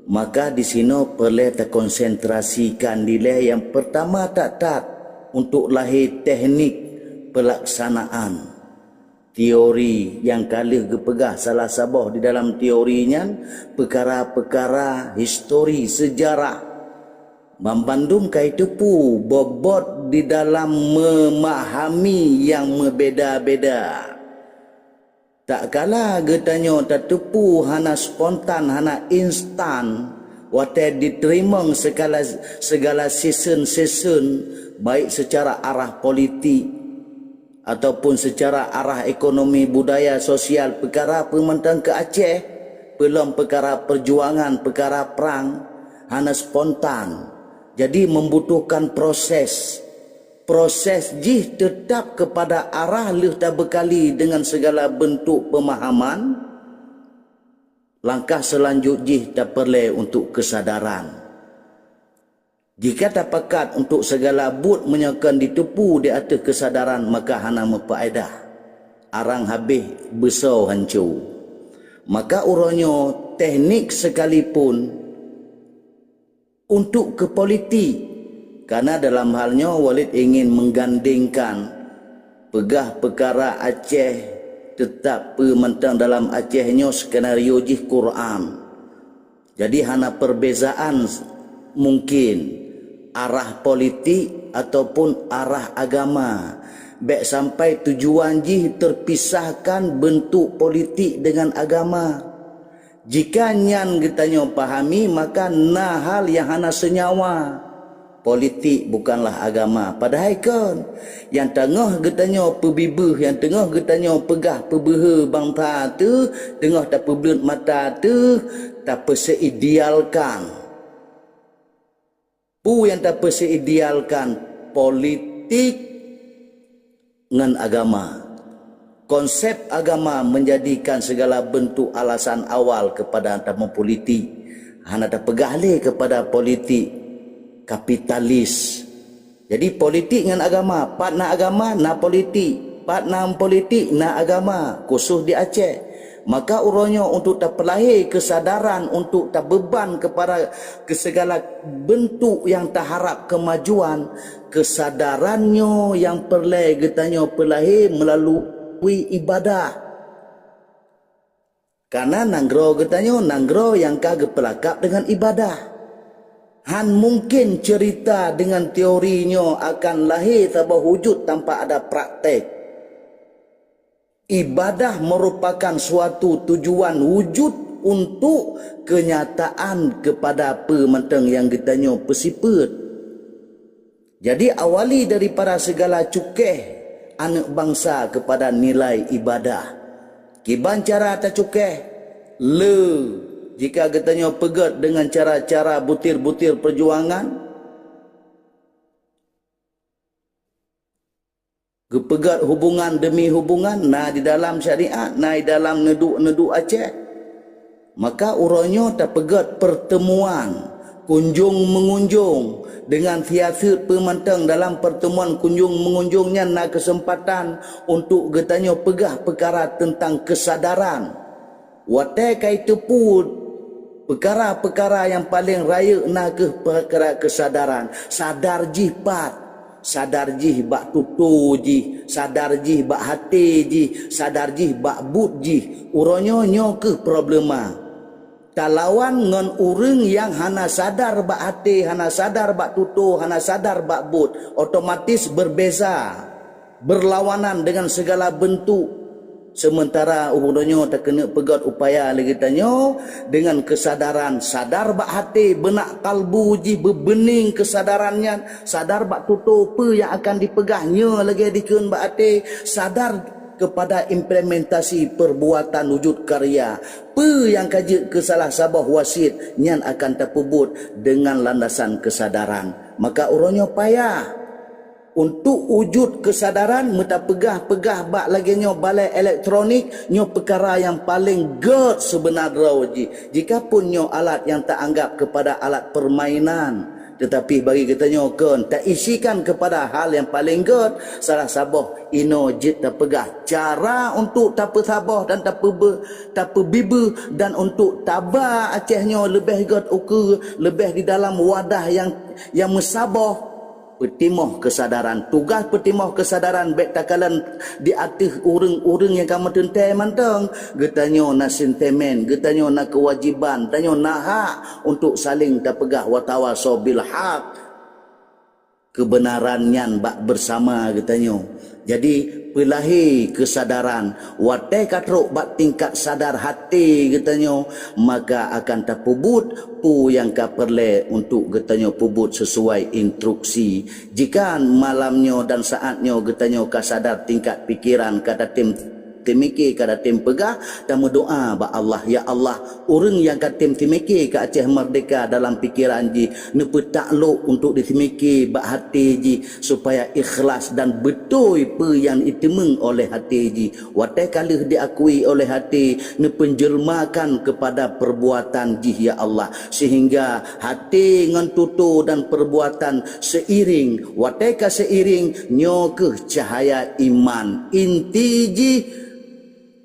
maka di sini perlu terkonsentrasikan nilai yang pertama tak untuk lahir teknik pelaksanaan teori yang kali gepegah salah sabah di dalam teorinya perkara-perkara histori sejarah Membandung kai tepu bobot di dalam memahami yang berbeza-beza. Tak kala getanyo tak tepu hana spontan hana instan wate diterima segala season baik secara arah politik ataupun secara arah ekonomi budaya sosial perkara pementang ke Aceh belum perkara perjuangan perkara perang hana spontan. Jadi membutuhkan proses jih tetap kepada arah leh tak berkali dengan segala bentuk pemahaman. Langkah selanjut jih tak perlu untuk kesadaran. Jika tak pekat untuk segala but menyakan ditepu di atas kesadaran, maka hana memfaedah. Arang habis besar hancur. Maka uronyo teknik sekalipun untuk ke politik, karena dalam halnya Walid ingin menggandingkan pegah perkara Aceh tetap pementang dalam Acehnya skenario jih Quran. Jadi hana perbezaan mungkin arah politik ataupun arah agama. Baik sampai tujuan jih terpisahkan bentuk politik dengan agama. Jika nyan kitanya pahami, maka nah hal yang hana senyawa. Politik bukanlah agama. Padahal kan yang tengah kitanya pebibah, yang tengah kitanya pegah pebeha bangsa tu, tengah tak pebelut mata tu, tak perseidealkan. Yang tak perseidealkan politik dengan agama. Konsep agama menjadikan segala bentuk alasan awal kepada tamu politik. Hana tak pegalih kepada politik kapitalis. Jadi politik dengan agama, part na agama na politik, part na politik na agama, khusus di Aceh. Maka uronyo untuk tak pelahir kesadaran untuk tak beban kepada segala bentuk yang tak harap kemajuan, kesadarannya yang perlu getanyo pelahir melalui ibadah. Karena nanggro getanyo nanggro yang kagak pelakap dengan ibadah. Han mungkin cerita dengan teorinya akan lahir tanpa wujud tanpa ada praktek. Ibadah merupakan suatu tujuan wujud untuk kenyataan kepada pementang yang ditanya pesiput. Jadi awali daripada segala cukeh anak bangsa kepada nilai ibadah. Kiban cara tak cukeh le jika katanya pegat dengan cara-cara butir-butir perjuangan, kepegat hubungan demi hubungan, nah di dalam syariat, nah di dalam neduk-neduk Aceh, maka urangnya tak pegat pertemuan kunjung mengunjung dengan siasat pemantang dalam pertemuan kunjung mengunjungnya na kesempatan untuk getanya pegah perkara tentang kesadaran. Watai kaitu pun perkara-perkara yang paling raya na ke perkara kesadaran. Sadar jipat, sadar jih bak tutu jih, sadar jih bak hati jih, sadar jih bak but jih. Urangnya nyo ke problema. Talawan ngan urang yang hana sadar bak hati, hana sadar bak tutu, hana sadar bak but, otomatis berbeza, berlawanan dengan segala bentuk. Sementara urangnya tak kena pegat upaya lagi tanya dengan kesadaran, sadar bak hati, benak kalbu ji bebening kesadarannya, sadar bak tutu apa yang akan dipegahnya lagi dikeun bak hati, sadar kepada implementasi perbuatan wujud karya. Apa yang kaji ke salah sabah wasit nyan akan terpubut dengan landasan kesadaran. Maka orangnya payah untuk wujud kesadaran meta pegah-pegah bak lagi nyo balai elektronik nyo perkara yang paling good sebenarnya ji. Jika pun nyo alat yang tak anggap kepada alat permainan, tetapi bagi kita nyokan tak isikan kepada hal yang paling good, salah sabah ino jit tak pegah cara untuk tak sabah dan tak bibu dan untuk tabah Acehnya lebih good lebih di dalam wadah yang mesabah. Petimah kesadaran, tugas petimah kesadaran baik takalan di atas urang-urang yang kamu tentai mantang, getanyo na sentimen, getanyo na kewajiban, getanyo na hak untuk saling terpegah watawasau bil haq, kebenarannya bak bersama getanyo. Jadi pelahi kesadaran watai katruk bak tingkat sadar hati getanyo, maka akan terpubut pu yang ka perle untuk getanyo pubut sesuai instruksi. Jika malamnya dan saatnya getanyo ka sadar tingkat pikiran kata tim timiki kada tim pegah dan berdoa ba Allah, ya Allah, orang yang katim timiki ke Aceh Merdeka dalam pikiran ji nepe takluk untuk ditimiki ba hati ji supaya ikhlas dan betul apa yang ditemeng oleh hati ji. Watai kalih diakui oleh hati nepenjelmakan kepada perbuatan ji, ya Allah, sehingga hati ngan tutu dan perbuatan seiring, watai ka seiring nyo ke cahaya iman. Inti ji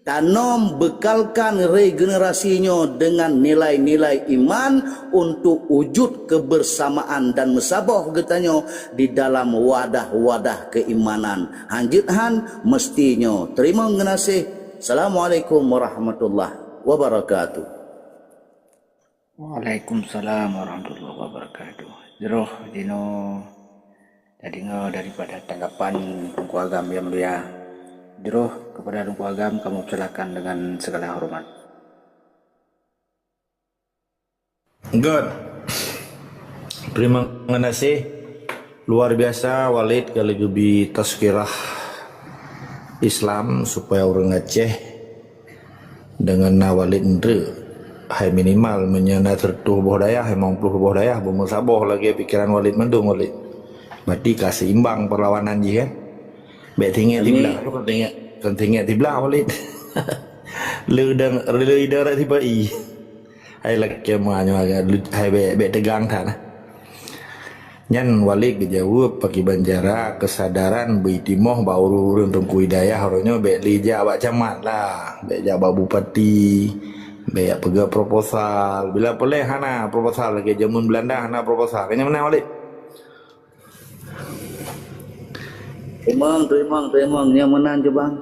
tanam bekalkan regenerasinya dengan nilai-nilai iman untuk wujud kebersamaan dan mesabah getanyo di dalam wadah-wadah keimanan. Hanjithan mestinya. Terima kasih. Assalamualaikum warahmatullahi wabarakatuh. Waalaikumsalam warahmatullahi wabarakatuh. Jeroh dino jadi daripada tanggapan Tunku Agam yang mulia. Jeroh kepada Tunku Agam, kamu silakan dengan segala hormat. Good. Terima kasih. Luar biasa Walid kali gebi tazkirah Islam supaya orang Aceh dengan Walid ndre hai minimal menyana tertuh budaya hai mampu budaya bermusabah lagi pikiran Walid mendung Walid. Berarti kasih imbang perlawanan je kan. Baik tinggal tibla tu kan tinggal tibla Walid. Lu darat tiba i. Hai lagi kemanya agak hai baik tegang tak. Nyan Walid dijawab pakai banjara kesadaran beitimoh bauru urang Tunku Hidayah harusnya baik lija abak camat lah, baik jabak bupati, baik pegawai proposal. Bila boleh hana proposal lagi zaman Belanda hana proposal. Kanya mana Walid? Terima yang menang je bang.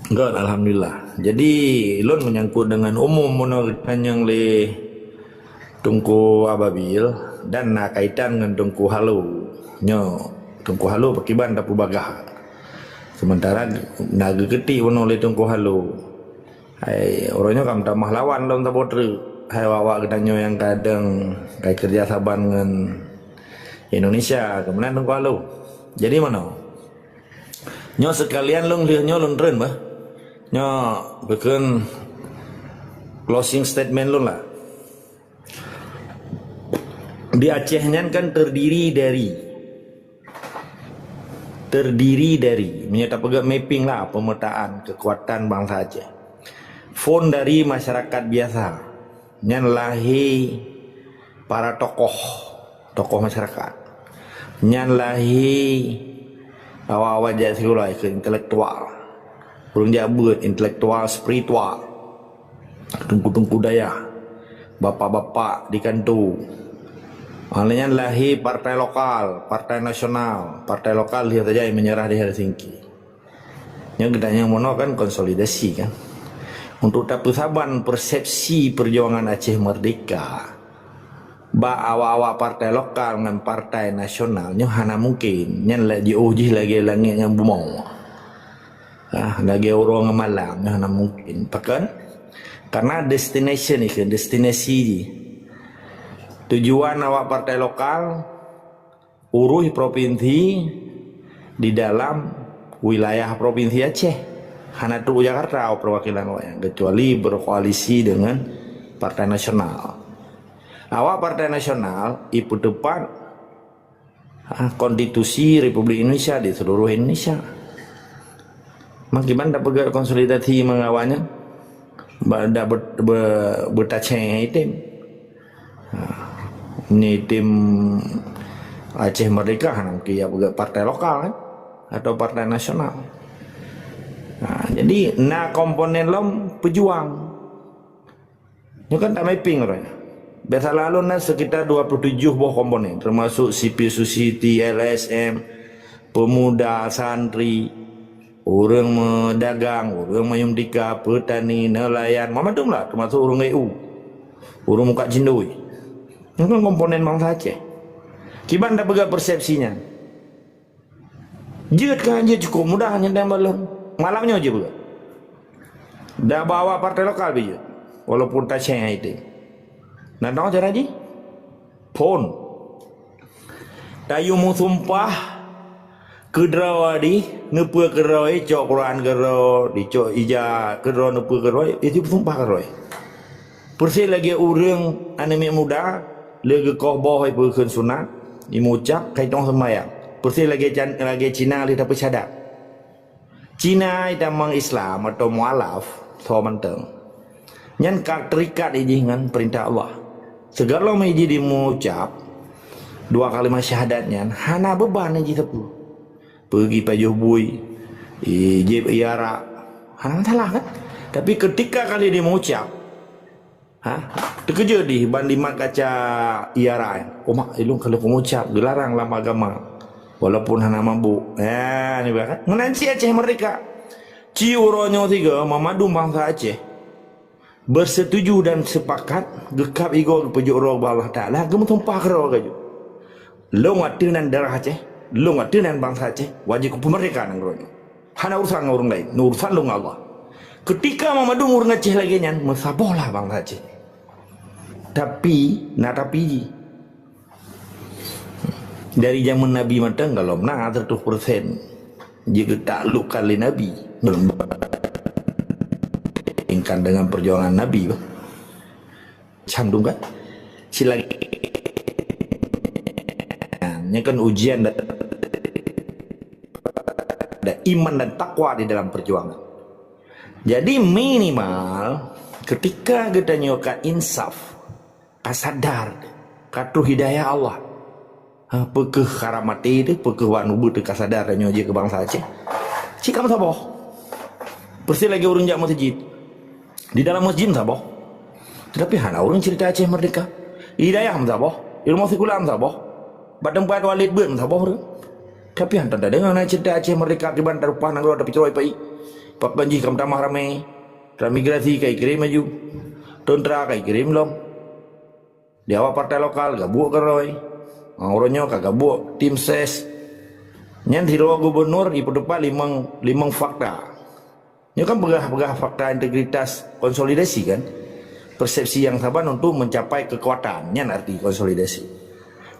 Enggak, alhamdulillah. Jadi lon menyangkut dengan umum menurut yang le Tunku Ababil dan nak kaitan dengan Tunku Halu. Nyo Tunku Halu pakiban tapu bagah. Sementara naga geti wono le Tunku Halu. Hai orangnya kam tamah lawan dalam tabotre. Hai wawa kedanyo yang kadang kayak kerja saban dengan Indonesia kemudian nang Kuala. Jadi mana? Nyo sekalian long lihat nyo londren bah. Nyo beken closing statement lo lah. Di Aceh kan terdiri dari menyatakan pegak mapping lah pemetaan kekuatan bangsa Aceh. Fond dari masyarakat biasa, nyan lahi para tokoh masyarakat, nyan lahi awal-awal jadi sekolah ke intelektual, burung jabut intelektual spiritual, tungku daya, bapak-bapak di kantu. Alanya lahi partai lokal, partai nasional, partai lokal lihat saja yang menyerah di Helsinki. Yang gedanya mono kan konsolidasi kan. Untuk tapu saban persepsi perjuangan Aceh merdeka, awak-awak partai lokal dengan partai nasional, nyo hana mungkin, nyan lagi diuji lagi langit yang bumau, lagi orang malam, nyo hana mungkin. Bahkan karena destinasi tujuan awak partai lokal uruh provinsi di dalam wilayah provinsi Aceh. Hana tu Jakarta perwakilan wayang kecuali berkoalisi dengan partai nasional. Awak partai nasional ibu depan konstitusi Republik Indonesia di seluruh Indonesia. Makiman dapat pegang konsolidasi mengawalnya, dah bertaceng item. Ini tim Aceh Merdeka kan kia partai lokal kan atau partai nasional. Nah, jadi komponen lom pejuang. Ini kan tak mapping orangnya. Biasa lalu sekitar 27 buah komponen termasuk civil society, LSM, pemuda, santri, orang medagang, orang mayumdika, petani, nelayan, macam lah termasuk orang EU, orang muka cindui. Ini kan komponen bangsa Aceh. Kiban dah pegang persepsinya. Jut kan aja cukup mudahnya dan belum. Malamnya aja juga. Dah bawa partai lokal bijut. Walaupun tak ceng itu. Nah, tahu cara ni? Pon. Tayu mu sumpah kedrawa di nepu keroi cok Quran kero di cok ija kero nepu keroi itu sumpah keroi. Persi lagi orang anime muda lagi kau bawa perken sunat dimucap kaitong sembahyang. Persi lagi Cina lihat apa syahadat. Cina itu mang Islam atau mualaf so menteng. Nyan kak terikat dengan perintah Allah. Segala meji dimucap dua kalimat syahadatnya hana beban aja tepu. Pergi pajuh bui, ijib iara, hana salah kan? Tapi ketika kali dimucap, terkejut di bandimat kaca iara. Oh mak, ilung kalau mengucap dilarang dalam agama. Walaupun hana mabuk. Ni kan. Menanci Aceh Merdeka. Ciuronyo 3 memadu bangsa Aceh. Bersetuju dan sepakat gekap igo pejuk roh Allah Taala gemu tumpah kero kaju. Long atinan darah Aceh, long atinan bangsa Aceh, wajib kemerdekaan ngronya. Hana urusan orang lain, urusan long Allah. Ketika memadu orang Aceh lagi nyan, mesabolah bangsa Aceh. Tapi dari zaman Nabi matang kalau 100% jika takluk kali Nabi ingkan dengan perjuangan Nabi candung kan sila ini kan ujian ada iman dan takwa di dalam perjuangan. Jadi minimal ketika kita nyokat insaf sadar katu hidayah Allah pekeh karamati itu pekeh wanubu itu kasadar nyoji ke bangsa Aceh si kamu saboh persi lagi orang jak masjid di dalam masjid saboh tetapi hana orang cerita Aceh Merdeka hidayah saboh ilmu sekulam saboh badang buat walid ber saboh tapi hantar dah dengan cerita Aceh Merdeka di bantar upah nangro tapi coy pai pak banji kam tamah ramai transmigrasi kai kirim maju tontra kai kirim lom di awal partai lokal gabuk keroi orangnya kagak buat tim ses nyan hiro gubernur di depan limang fakta Ini kan pegah fakta integritas konsolidasi kan. Persepsi yang saban untuk mencapai kekuatan, yang arti konsolidasi.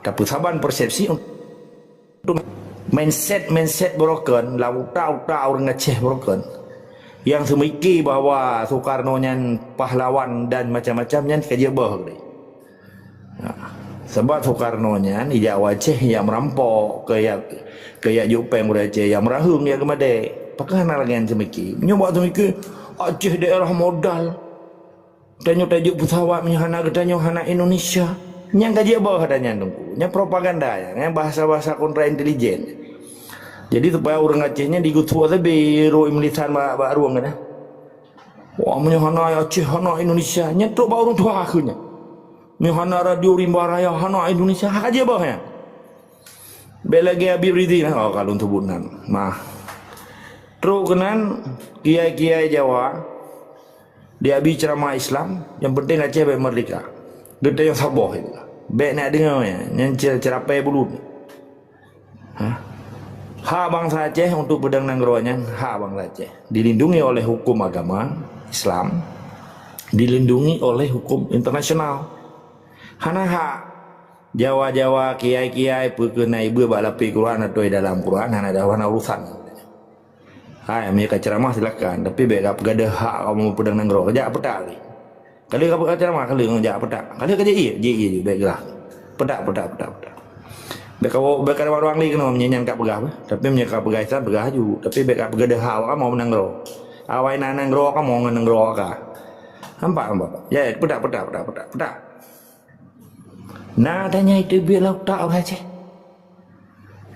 Tapi saban persepsi untuk mindset broken, lah utak orang Aceh broken. Yang semiki bahwa Soekarno nyan pahlawan dan macam-macamnya kejebah. Sebab Soekarno nyan di Jawa Aceh yang merampok kayak Jupeng Aceh yang merahung ya kemade. Apakah lagi yang semiki? Nyoba semiki Aceh daerah modal. Tanya tajuk pesawat menyahana katanya hana Indonesia. Yang kaji bawah katanya tunggu. Yang propaganda yang bahasa-bahasa kontra intelijen. Jadi supaya orang Acehnya digutua lebih ro imlisan baru ngana. Wah menyahana Aceh hana Indonesia. Nyetok baru tua akhirnya. Menyahana radio rimba raya hana Indonesia kaji bawahnya. Belagi Habib Ridhi oh kalau untuk bunan. Mah. Terus kenan kiai-kiai Jawa dia bicara Islam, yang penting Aceh baik merdeka. Dia yang sabar itu. Baik nak dengar yang cerapai bulu. Hak bangsa Aceh untuk pedang nanggroanya, hak bangsa Aceh dilindungi oleh hukum agama Islam, dilindungi oleh hukum internasional. Hana hak Jawa-Jawa kiai-kiai perkenai balapi Quran atau dalam Quran hana ada urusan. Hai, mereka ceramah silakan, tapi baik ada hak kamu pedang nanggro, kerja pedak ni. Kali kamu ceramah, kali kerja pedak, kali kerja iya, baiklah, pedak. Baik ada orang ni kena menyanyikan pegah, tapi menyanyikan pegah Islam pegah ju, tapi baik ada hak kamu mau nanggro, awai nanggro kamu mau nanggro kah? Hampa, ya pedak. Nah, tanya itu biar tak orang Aceh.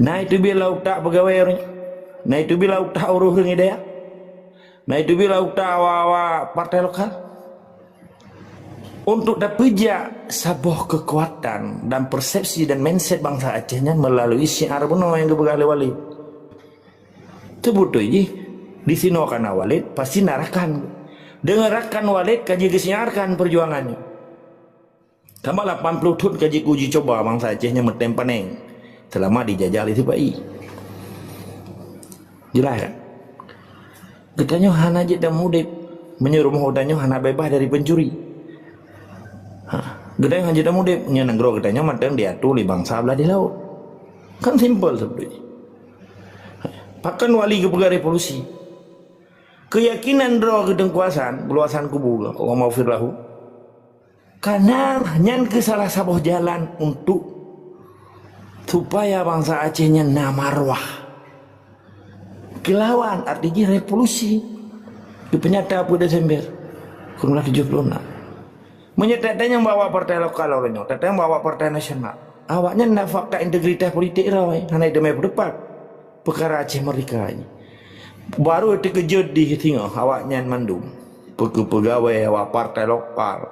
Nah itu biar tak pegawai orangnya. Nah itu bila utak uruh dengan dia. Nah itu bila utak awak partai lokal. Untuk dapatnya sebuah kekuatan dan persepsi dan mindset bangsa Acehnya melalui syiar benar yang kebegal Walid. Itu butuh je. Di sini akan Walid pasti narakan. Dengarkan Walid kaji kesiarkan perjuangannya. Tambah 80 tahun kaji uji coba bangsa Acehnya metempaneng selama dijajah oleh TPI. Jelas kan? Katanya hana jeda mudip menyuruh mahudanya hana bebas dari pencuri. Katanya hana jeda mudip nyanagro katanya matang diatur di bangsa belah di laut. Kan simple sebetulnya. Pakan wali kepegawai revolusi. Keyakinan draw kedengkuasaan, beluasan kubu kok mau firlahu. Karena nyan ke salah satu jalan untuk supaya bangsa Acehnya namarwah. Kelawan artinya revolusi di penyata 10 Desember 1976 menyatakan yang bawa partai lokal orangnya tetap yang bawa partai nasional awaknya nak fakta integritas politik rawai hanya demi berdepan perkara Aceh merdeka ini baru terkejut di tengah awaknya mandum pegawai awak partai lokal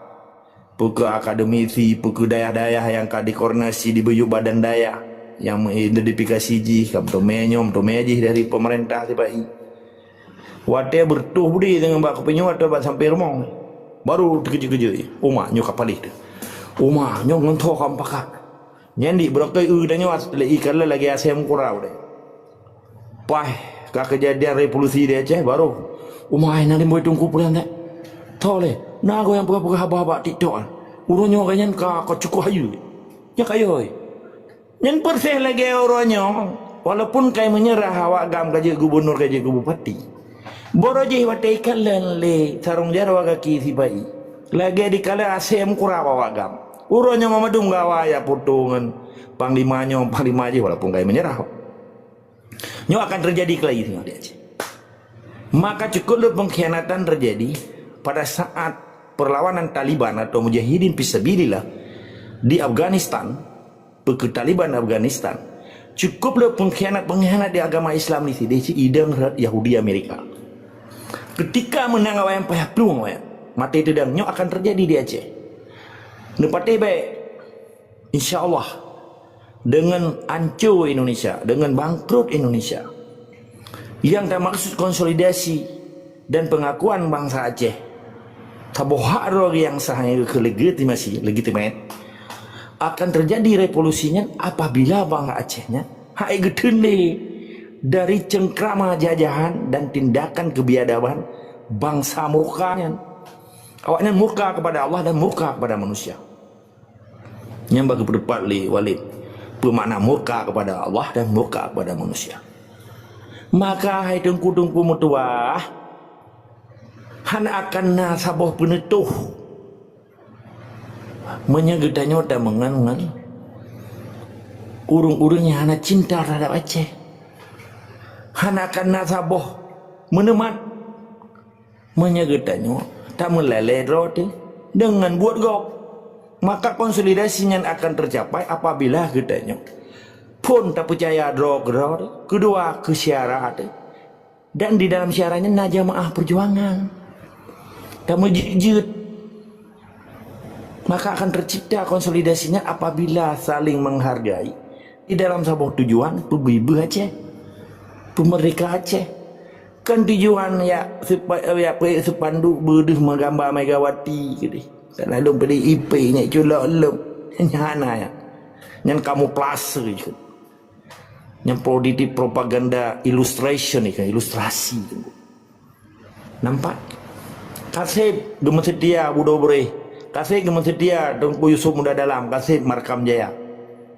akademisi daerah-daerah yang dikoordinasi di baju badan daya yang mengidentifikasi jih kam tomenyom tomejih dari pemerintah tibai. Wate bertuh budi dengan bak penyu atau bak sampai rumah. Baru terkejut-kejut. Uma nyo kapalih tu. Uma nyo ngontoh kam pakak. Nyandi brokai danyo ikan lagi asem kurau deh. Pai ka kejadian revolusi di Aceh baru uma nali boy tungku pulang tak. Tole, nago yang pegah-pegah haba-haba TikTok. Uronyo kanyan ka cukup hayu. Ya kayo. Yang persih lagi orangnya, walaupun kaya menyerah awak gam kaji gubernur kaji bupati. Boroji watai kalian le sarung jarwa kaki si bayi. Lagi di kala asem kurang awak gam. Orangnya mamadung gawa ya putungan panglima aja walaupun kaya menyerah. Nyo akan terjadi kelai di Aceh. Maka cukup pengkhianatan terjadi pada saat perlawanan Taliban atau Mujahidin Fisabilillah di Afghanistan. Ke Taliban Afghanistan cukuplah pengkhianat di agama Islam ni si idang Yahudi Amerika ketika menang awak yang payah peluang mati tidaknya akan terjadi di Aceh nepati baik insyaAllah dengan hancur Indonesia dengan bangkrut Indonesia yang tak maksud konsolidasi dan pengakuan bangsa Aceh tabohak yang sahnya legitimasi akan terjadi revolusinya apabila bangsa Acehnya hai gedene dari cengkrama jajahan dan tindakan kebiadaban bangsa murkanya. Awaknya murka kepada Allah dan murka kepada manusia. Yang bagi berdebat li Walid, bermakna murka kepada Allah dan murka kepada manusia. Maka hai tengku-tengku mutua, han akan nasabah penetuh menyegedanyo dan mengan urung-urungnya hana cinta terhadap Aceh. Han akan nasabah menemat menyegedanyo tak meleleh roti dengan buat gok. Maka konsolidasinya akan tercapai apabila gedanyo pun tak percaya draw kedua ke syarat dan di dalam syaratnya na jamaah perjuangan tak menjejut, maka akan tercipta konsolidasinya apabila saling menghargai di dalam sebuah tujuan PBB Aceh, pemerdeka Aceh. Kan tujuan ya supaya sepandu berdeh menggambar Megawati gitu. Dan ada PDIP nya culak lem nyana ya. Yang kamu plase gitu. Yang politik propaganda illustration ni kan, ilustrasi tu. Nampak? Kasih gemen setia Budo Bre. Kasih gemen setia Tengku Yusuf Muda Dalam, kasih Markam Jaya.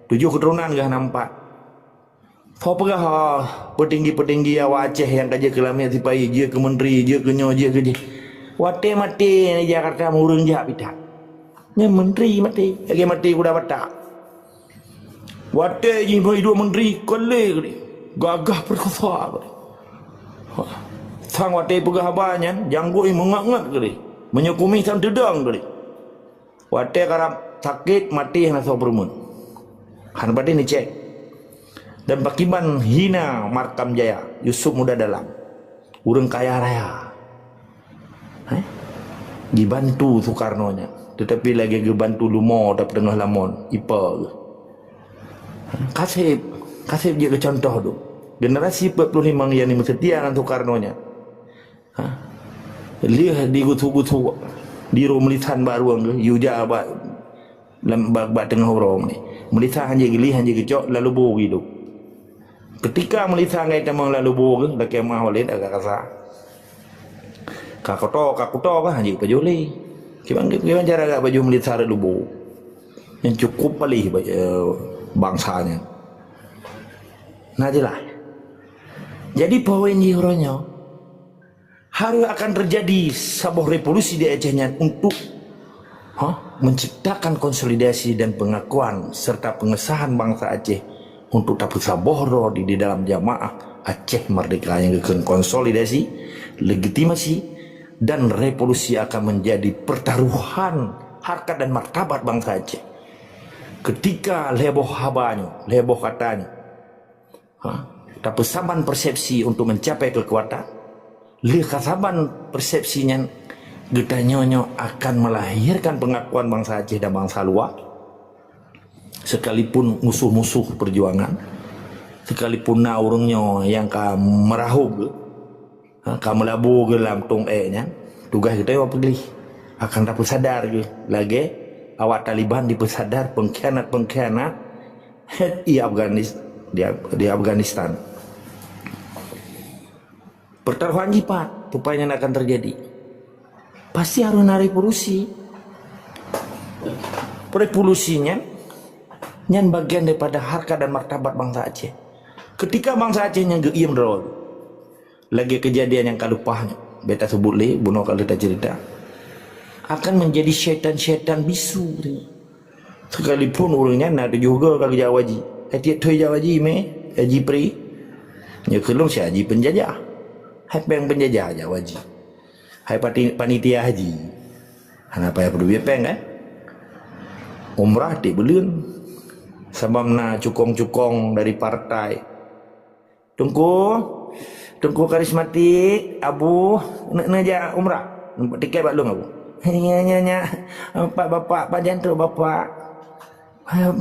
7 keturunan gah nampak. Kau pegah petinggi-petinggi awak Aceh yang kerja kelamnya sipai dia ke menteri, dia ke nyo, dia ke dia. Wate mati ni Jakarta murung jak pitak. Ni menteri mati, lagi mati kuda batak. Wate ji hidup menteri kole ke gagah perkosa ke. Sang wate pegah banyak, janggut mengat-ngat ke. Menyukumi sang dedang ke. Wate karap sakit mati hana so bermun. Han pati ni cek. Dan bakiban hina Markam Jaya, Yusuf Muda Dalam, urang kaya raya, dibantu Soekarno nya, tetapi lagi dibantu Lumo dapat tengah lamon, Ipa. Kasih je contoh tu, generasi 45 yang ni setia dengan Soekarno nya, lihat di gutu-gutu di rumelisan baru ang, yuja abad, lembak tengah orang ni, melisan hanya gili hanya kecok lalu boh hidup. Ketika melisa ngai temang lalu buang dah kemah Walid agak kasar. Kakuto kan haji pajuli. Gimana cara agak baju melisa lalu buang yang cukup palih bangsanya. Nah jelas. Jadi poin jironya hari akan terjadi sebuah revolusi di Acehnya untuk menciptakan konsolidasi dan pengakuan serta pengesahan bangsa Aceh untuk dapat sabohro di dalam jamaah Aceh merdeka yang akan konsolidasi, legitimasi dan revolusi akan menjadi pertaruhan harkat dan martabat bangsa Aceh. Ketika leboh habanyo, leboh katanya, dapat saban persepsi untuk mencapai kekuatan, lekasaban persepsinya getanyonyo akan melahirkan pengakuan bangsa Aceh dan bangsa luar. Sekalipun musuh-musuh perjuangan, sekalipun naurungnya yang ka merahug, ka melabu ke dalam tong nya, tugas kita apa pilih akan dapat sadar ke lagi awak Taliban dipesadar pengkhianat di Afghanistan. Pertaruhan jipat rupanya akan terjadi. Pasti harus ada revolusi. Revolusinya yang bagian daripada harkat dan martabat bangsa Aceh. Ketika bangsa Aceh yang geiem rol, lagi kejadian yang kalupahnya, beta sebut le, bunuh kalau kita cerita, akan menjadi syaitan-syaitan bisu. Sekalipun orangnya nak juga kalau Jawaji, tiap tu Jawaji me, Haji Pri, ya kelong si Haji penjajah, hai peng penjajah Jawaji, hai panitia haji, apa yang perlu peng kan? Umrah di belum. Sebab na cukong-cukong dari partai. Tungku karismatik, Abu, nak ja umrah. Nampak tiket bak long Abu. Nya. Bapak jantro bapak.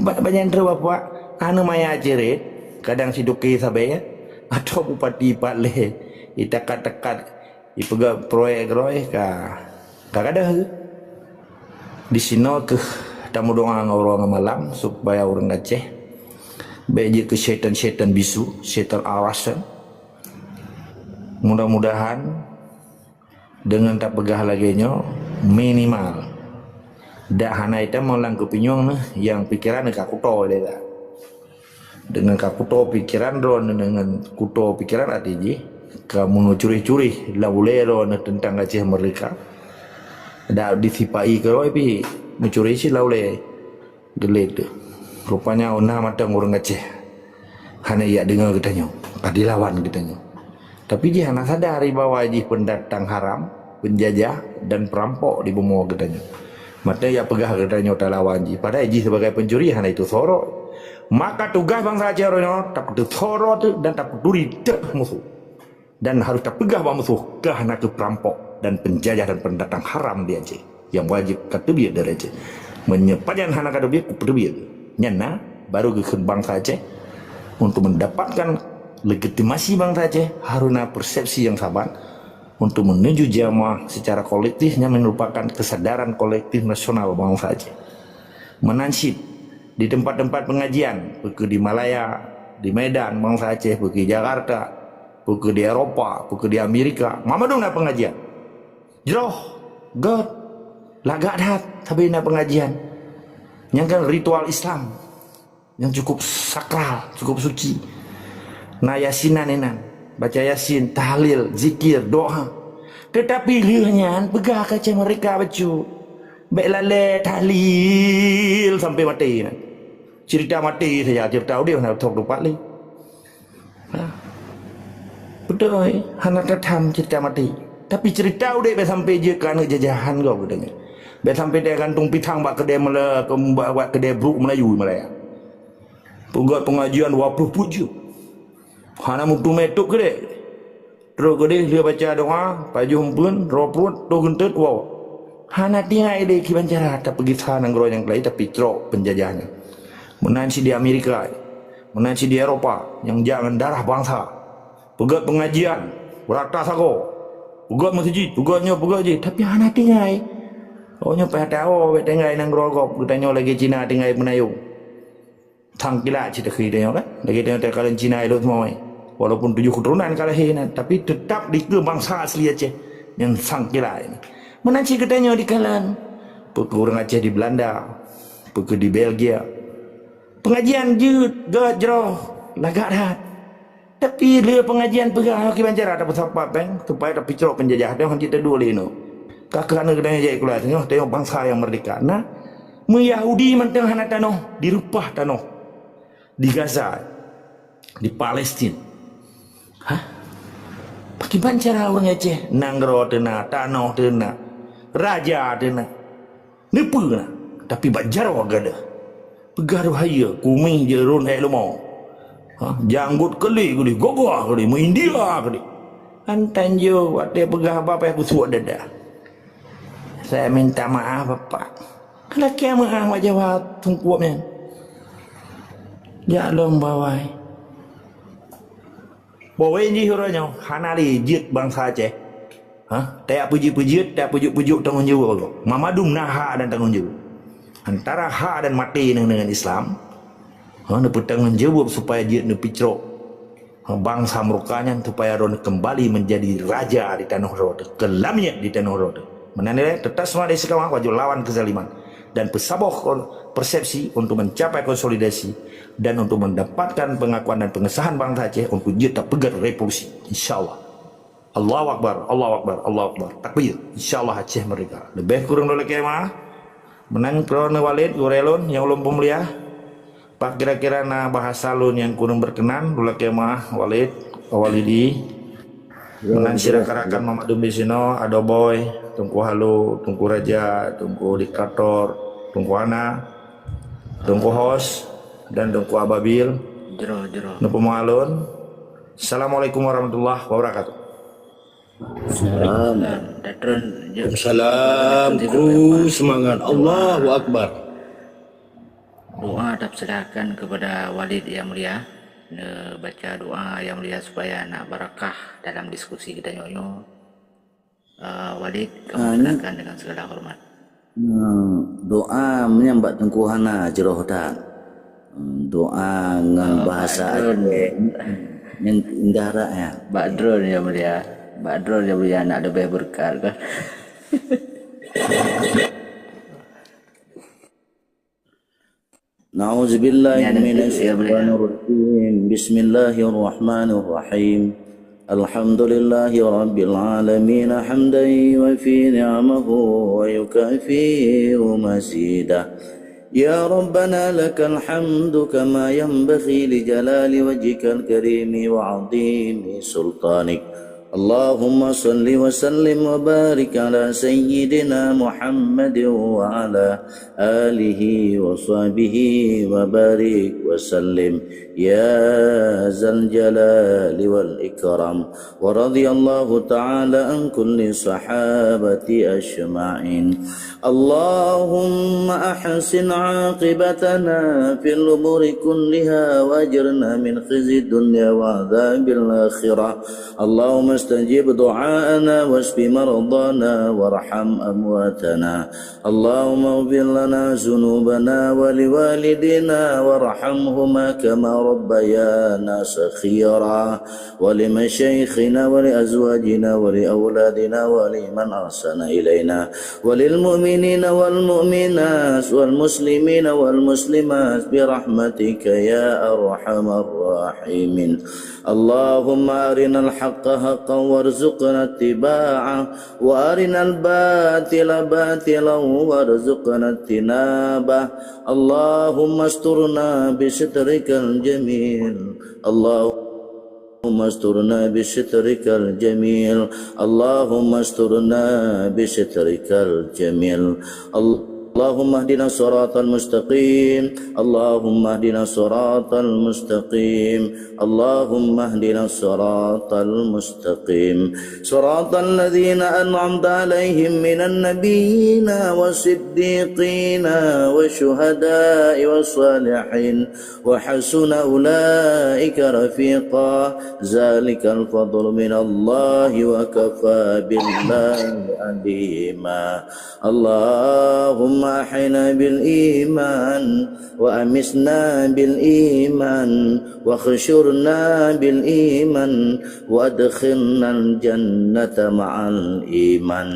Pak jantro bapak. Anu maya jerit, kadang si duki sabe ya. Atau bupati Pak Le. Itakat-takat, ipegang proyek ka. Kadang di sini ke tamu doa orang malam supaya orang Aceh beje ke syaitan-syaitan bisu, syaitan arasan. Mudah-mudahan dengan tak pegah lagi nyo minimal dak hana ita molang kupinyong yang pikiran ka kuto dia tak dengan ka kuto pikiran ron dengan kuto pikiran atiji kamu curi-curi laulero tentang Aceh Merdeka dak disipai ke pi mencuri si laule gelet rupanya ona mata ngurang Aceh hana ia dengar katanya padilawan katanya tapi dia hana sadari bahwa ji pendatang haram penjajah dan perampok di bumi katanya mata ia pegah katanya talawan ji pada ji sebagai pencuri hana itu sorok maka tugas bangsa Aceh rono tak sorok dan tak peduli dak musuh dan harus tak pegah bahwa musuh kerana ke perampok dan penjajah dan pendatang haram di Aceh yang wajib katubiyat dari Aceh menyepajan hana katubiyat katubiyat nyana baru ke bangsa Aceh untuk mendapatkan legitimasi bangsa Aceh haruna persepsi yang sabar untuk menuju jamaah secara kolektifnya merupakan kesadaran kolektif nasional bangsa Aceh menansyid di tempat-tempat pengajian pergi di Malaya di Medan bangsa Aceh pergi Jakarta pergi di Eropa pergi di Amerika mama dong nak pengajian jeroh God lagak dah tapi nak pengajian yang kan ritual Islam yang cukup sakral, cukup suci. Nah yasinan enan, baca yasin, tahlil, zikir, doa. Tetapi lihatnya pegah kaca mereka baca. Baik lale tahlil sampai mati. Cerita mati saja, cerita dia nak tok lupa lagi. Betul, hana katam cerita mati. Tapi cerita dia sampai je kerana jajahan kau katanya. Baik sampai dia gantung pitang buat kedai buat kedai bruk Melayu Malaya. Pegat pengajian 20 puju. Hana mutu metuk ke dek. Terus ke dek dia baca doa, paju humpun, roh perut, tu gentut, wow. Hana tinggal dek kiban cara tak pergi sana ngro yang lain tapi cerok penjajahnya. Menansi di Amerika, menansi di Eropa yang jangan darah bangsa. Pegat pengajian, beratas aku. Pegat masjid, pegatnya pegat je. Tapi hana tinggal. Ohnya payah tahu, tinggal nang grogop, katanya lagi Cina tinggal menayung. Thang kilat cerita dia kan lagi tengok kalian Cina itu semua walaupun 7 keturunan kalahin tapi tetap di bangsa asli Aceh yang sang kilat ini menanci katanya di kalan pergi orang Aceh di Belanda pergi di Belgia pengajian jut gajroh lagak dah tapi dia pengajian pegang kiban cara dapat sampai peng supaya tak picok penjajah dia kita dua lino kakana katanya jadi keluar tengok bangsa yang merdeka nah Yahudi mentang hana tanoh dirupah tanoh di Gaza, di Palestin. Hah? Bagaimana cara orang Aceh? Nanggro tena, tanah tena, raja tena, nipu na. Tapi bajar wagada. Pegaruh haya, kumih jerun helmo. Janggut keli, gogah keli, India keli. Antan jo, waktu pegah apa aku suat dada. Saya minta maaf bapak. Kalau kiamat wajah tungkuapnya. Ya long bawai. Bawai ni huranya hanali jit bangsa Aceh. Tak puji-puji, tak pujuk-pujuk tanggung jawab. Mamadum naha dan tanggung jawab. Antara hak dan mati dengan Islam. Nak bertanggung jawab supaya jit nu picrok. Bangsa merukanya supaya ron kembali menjadi raja di tanah roda, kelamnya di tanah roda. Menanilai tetap semua dari sekarang wajib lawan kezaliman dan pesaboh persepsi untuk mencapai konsolidasi dan untuk mendapatkan pengakuan dan pengesahan bangsa Aceh untuk kita pegat revolusi insyaallah. Allahu Akbar, Allahu Akbar, Allahu Akbar. Takbir. Insyaallah Aceh merdeka. Lebih kurang dulu kemah menang krona Walid Gurelon yang ulun pemulia. Pak kira-kira na bahasa lun yang kurang berkenan dulu kemah Walid Walidi menang sirakarakan Mamadum Bisino Adoboy Tungku Halu, Tungku Raja, Tungku Diktator, Tungku Ana, Tungku Hos, dan Tungku Ababil. Nupu Malun. Assalamualaikum warahmatullahi wabarakatuh. Assalamualaikum. Semangat Allahu Akbar. Doa terserahkan kepada Walid yang mulia. Baca doa yang mulia supaya nak barakah dalam diskusi kita nyonyo. Walid, kamu silakan dengan segala hormat. Doa menyambat Tengku Hana jeroh dan doa dengan bahasa Aceh yang indah ya. Badrun yang mulia. Badrul dia beli anak lebih berkah kan. نعوذ بالله من الشيطان الرجيم بسم الله الرحمن الرحيم الحمد لله رب العالمين حمدا يوفي نعمه ويكافئ مزيده يا ربنا لك الحمد كما ينبغي لجلال وجهك الكريم وعظيم سلطانك اللهم صل وسلم وبارك على سيدنا محمد وعلى آله وصحبه وبارك وسلم يا ذا الجلال والإكرام ورضي الله تعالى عن كل صحابة أجمعين اللهم أحسن عاقبتنا في الأمور كلها وأجرنا من خزي الدنيا وعذاب الآخرة اللهم استجب دعاءنا واشف مرضانا وارحم أمواتنا اللهم اغفر لنا ذنوبنا ولوالدينا وارحمهما كما ربيانا صغيرا ولمشايخنا ولأزواجنا ولأولادنا ولمن أحسن إلينا وللمؤمنين والمؤمنات والمسلمين والمسلمات برحمتك يا أرحم الراحمين اللهم أرنا الحق حقا وارزقنا اتباعه وأرنا الباطل باطلا وارزقنا اجتنابه اللهم استرنا بسترك الجميل اللهم استرنا بسترك الجميل اللهم استرنا بسترك الجميل اللهم اهدنا الصراط المستقيم اللهم اهدنا الصراط المستقيم اللهم اهدنا الصراط المستقيم صراط الذين أنعمت عليهم من النبيين والصديقين والشهداء والصالحين وحسن أولئك رفيقا ذلك الفضل من الله وكفى بالله عليما اللهم أحينا بالإيمان وأمسنا بالإيمان واخشرنا بالإيمان وادخلنا الجنة مع الإيمان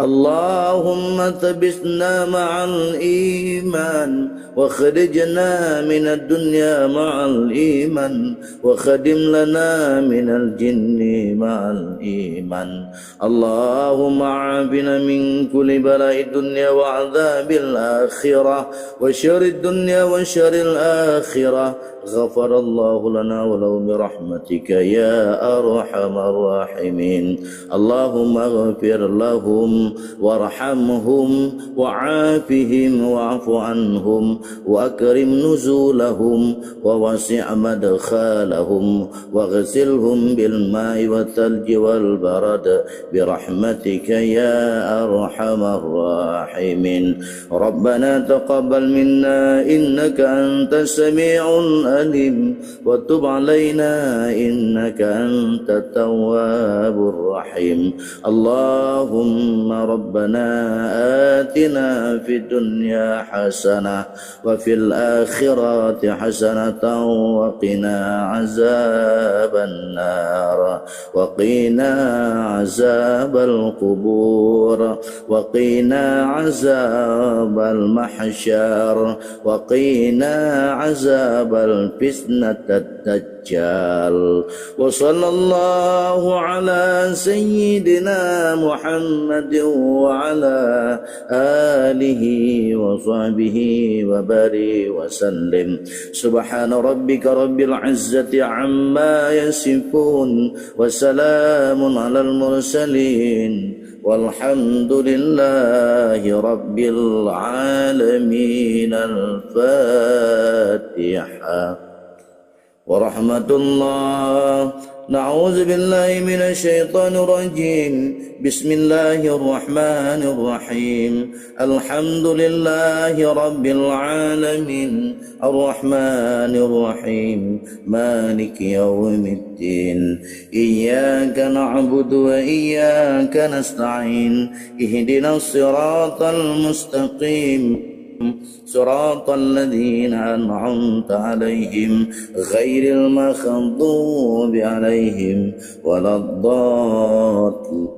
اللهم ثبتنا مع الإيمان وخرجنا من الدنيا مع الإيمان وخدم لنا من الجن مع الإيمان اللهم عافنا من كل بلاء الدنيا وعذاب الآخرة وشر الدنيا وشر الآخرة غفر الله لنا ولهم برحمتك يا أرحم الراحمين اللهم اغفر لهم وارحمهم وعافهم واعف عنهم وأكرم نزولهم ووسع مدخالهم واغسلهم بالماء والثلج والبرد برحمتك يا أرحم الراحمين ربنا تقبل منا إنك أنت السميع العليم وتب علينا إنك أنت التواب الرحيم اللهم ربنا آتنا في الدنيا حسنة وفي الآخرة حسنة وقنا عذاب النار وقنا عذاب القبور وقنا عذاب المحشر وقنا عذاب الفتنة الدجال وصلى الله على سيدنا محمد وعلى آله وصحبه وبارك وسلم سبحان ربك رب العزة عما يصفون وسلام على المرسلين والحمد لله رب العالمين الفاتحة ورحمة الله نعوذ بالله من الشيطان الرجيم بسم الله الرحمن الرحيم الحمد لله رب العالمين الرحمن الرحيم مالك يوم الدين إياك نعبد وإياك نستعين اهدنا الصراط المستقيم صراط الذين أنعمت عليهم غير المغضوب عليهم ولا الضالين.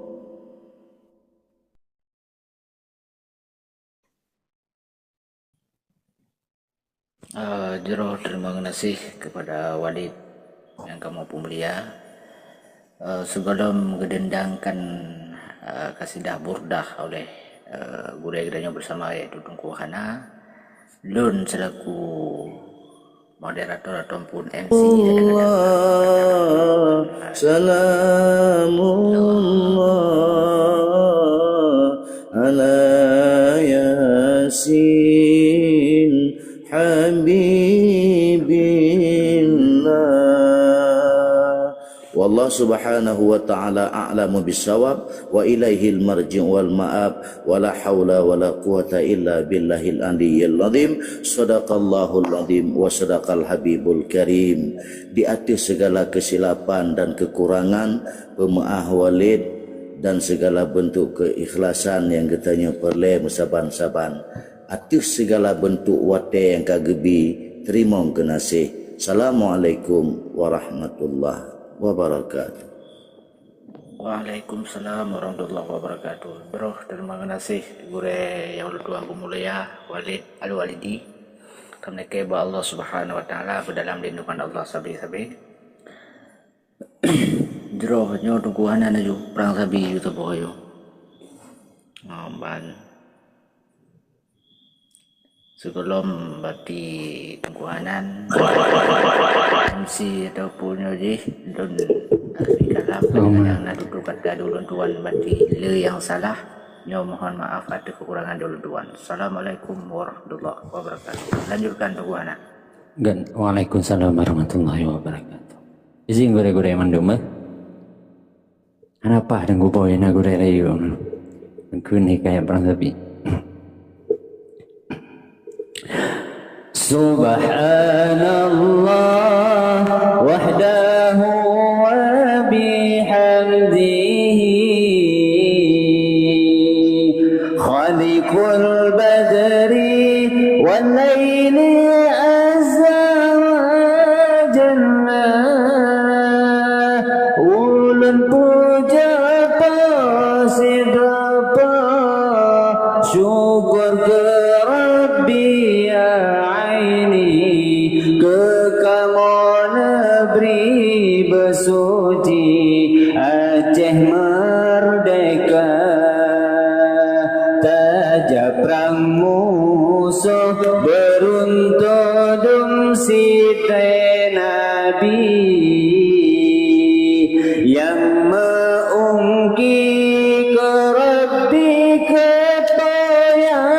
Jero terima kasih kepada Walid yang kamu mulia. Sebelum gedendangkan kasidah burdah oleh guru gedanya bersama yaitu Tunku Hana, Lun selaku moderator ataupun MC Salamullah ala Yasin Habibillah. Wallahu subhanahu wa ta'ala a'lamu bisawab wa ilaihil marji' wal ma'ab wa la hawla wa la quwata illa billahil aliyyil azim. Sadaqallahul azim wa sadaqal habibul karim. Di atas segala kesilapan dan kekurangan pemaaf Walid dan segala bentuk keikhlasan yang katanya perle saban-saban, atas segala bentuk wate yang kagebi, terima kasih. Assalamualaikum warahmatullahi wabarakatuh. Waalaikumsalam warahmatullahi wabarakatuh. Bro, terima kasih guru yang Tuhan mulia Walid Al-Walidi. Kami keba Allah Subhanahu wa taala dalam lindungan Allah sabi-sabi. Jero nyo tungguan na ju perang sabi itu boyo. Ban sebelum bati tungguanan MC ataupun nyoji don dalam yang duduk pada dulun tuan bati le yang salah nyo mohon maaf atas kekurangan dulun tuan. Assalamualaikum warahmatullahi wabarakatuh. Lanjutkan tungguanan. Waalaikumsalam warahmatullahi wabarakatuh. Izin gore-gore manduma. Kenapa dan gue bawain aku dari rayu? Aku ni kayak perang sapi. Subhanallah wahdahu wa bihamdihi khaliqul badri wal laili azza wa jalla ulun puja pasidapa syukur ke Rabbi ya negeri bersuci Aceh merdeka, tajam perang musuh beruntun siti Nabi yang meungki ke Rabbi kepoyang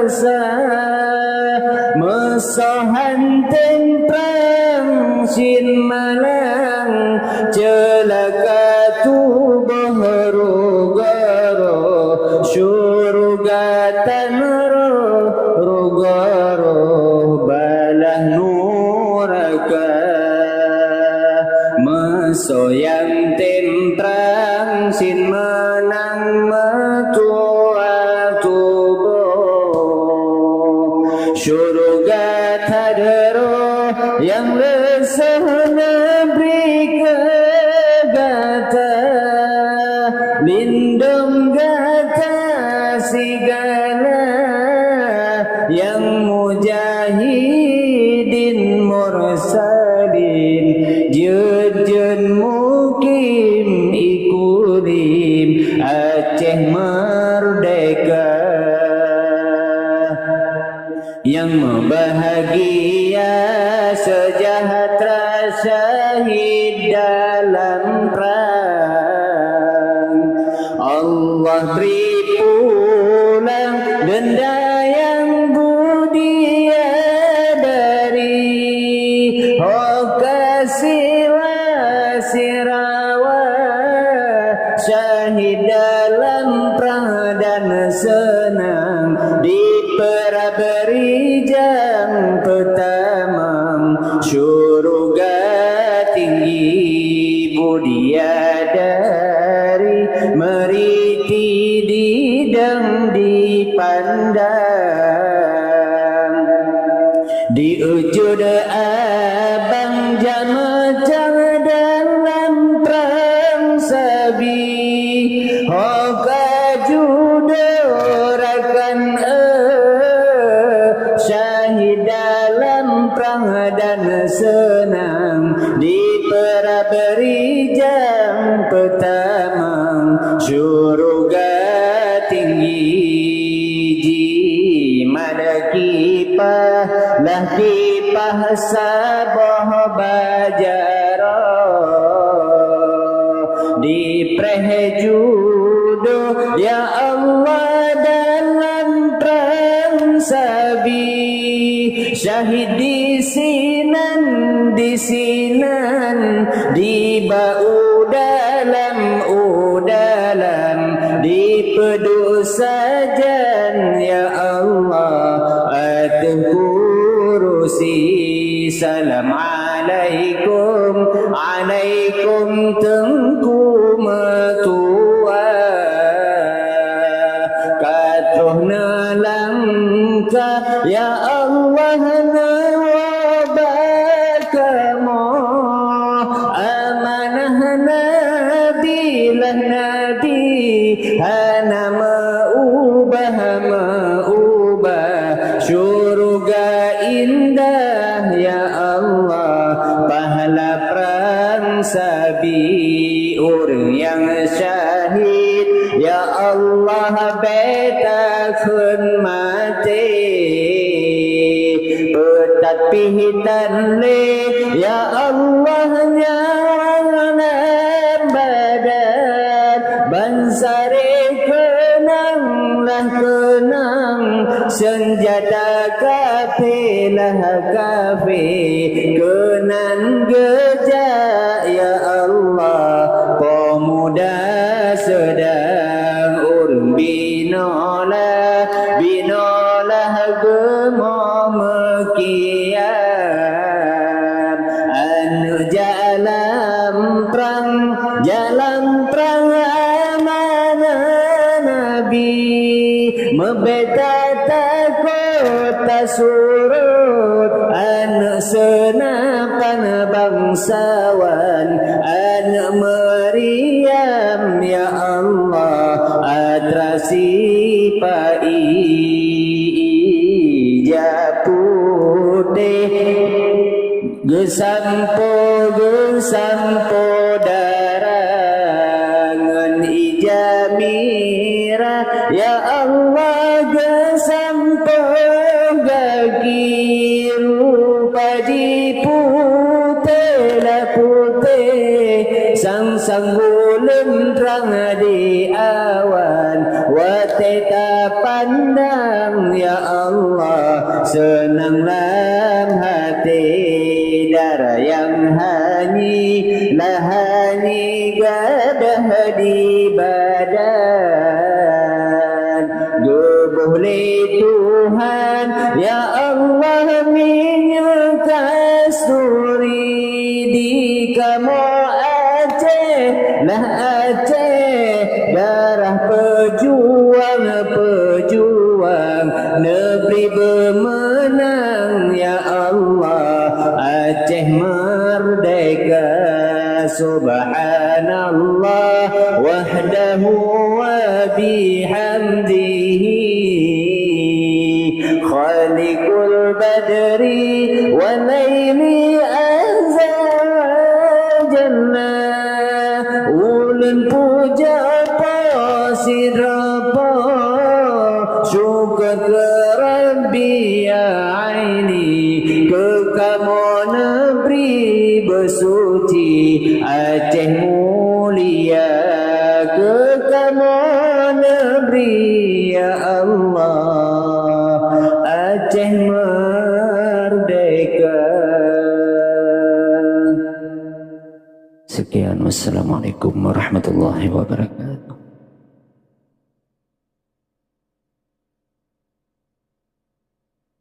esa mesohan sin malang celaka tubuh rugaro syurugatan rugaro balah nuraka mesoyang tentrang sin menang metua tubuh syurugat hadero yang lesana beri kegata lindung gata segala yang mujahidin mursalin jujun mukim ikulim Aceh merdeka yang membahagia sejahtera syahid dalam perang Allah beri pulang denda yang budia dari Hokasiwa Sirawa syahid dalam perang dan senang diperabari jam pertama syuruga tinggi budia dari meriti didang dipandang yang pertama syurga tinggi ji mada kipah lah kipah sabah bajara di prejudo ya Allah dalam perang sabi syahid di sinan di bau dalam di pedu sajan ya Allah atuh kurusi salam alaikum tengku matua katuhna langkah ya Allah nawabakamo amanah nabi lah nabi hana maubah syurga indah ya Allah pahala perang sabi orang yang syahid ya Allah betakun mati petat pihitan le ya Allah nyawana badan bansare kenang senjata kafe lah kafe kenan gejak ya Allah pemuda sedang urung binolah gemo mekian anu jalan perang amanah nabi mebeda takut surut anak senapan bangsawan anak meriam ya Allah atrasi pai japute gesampo darangan ijamira ya Allah gesampo gagi rupaji putih sang bulan terang di awan wateta pandang ya Allah senang dalam hati darah yang hani lahani gadah di badan boleh Tuhan ya Allah minyak kasturi di kamu Aceh darah pejuang negeri bermenang ya Allah Aceh merdeka subhanallah wahdahu wa bihamdihi khaliqul badri wa laili jannah ulun puja pasirapa syukur Rabbi ya aini ke kamu negeri bersuci Aceh mulia ke kamu negeri ya Allah Aceh merdeka. Sekian, wassalamualaikum warahmatullahi wabarakatuh.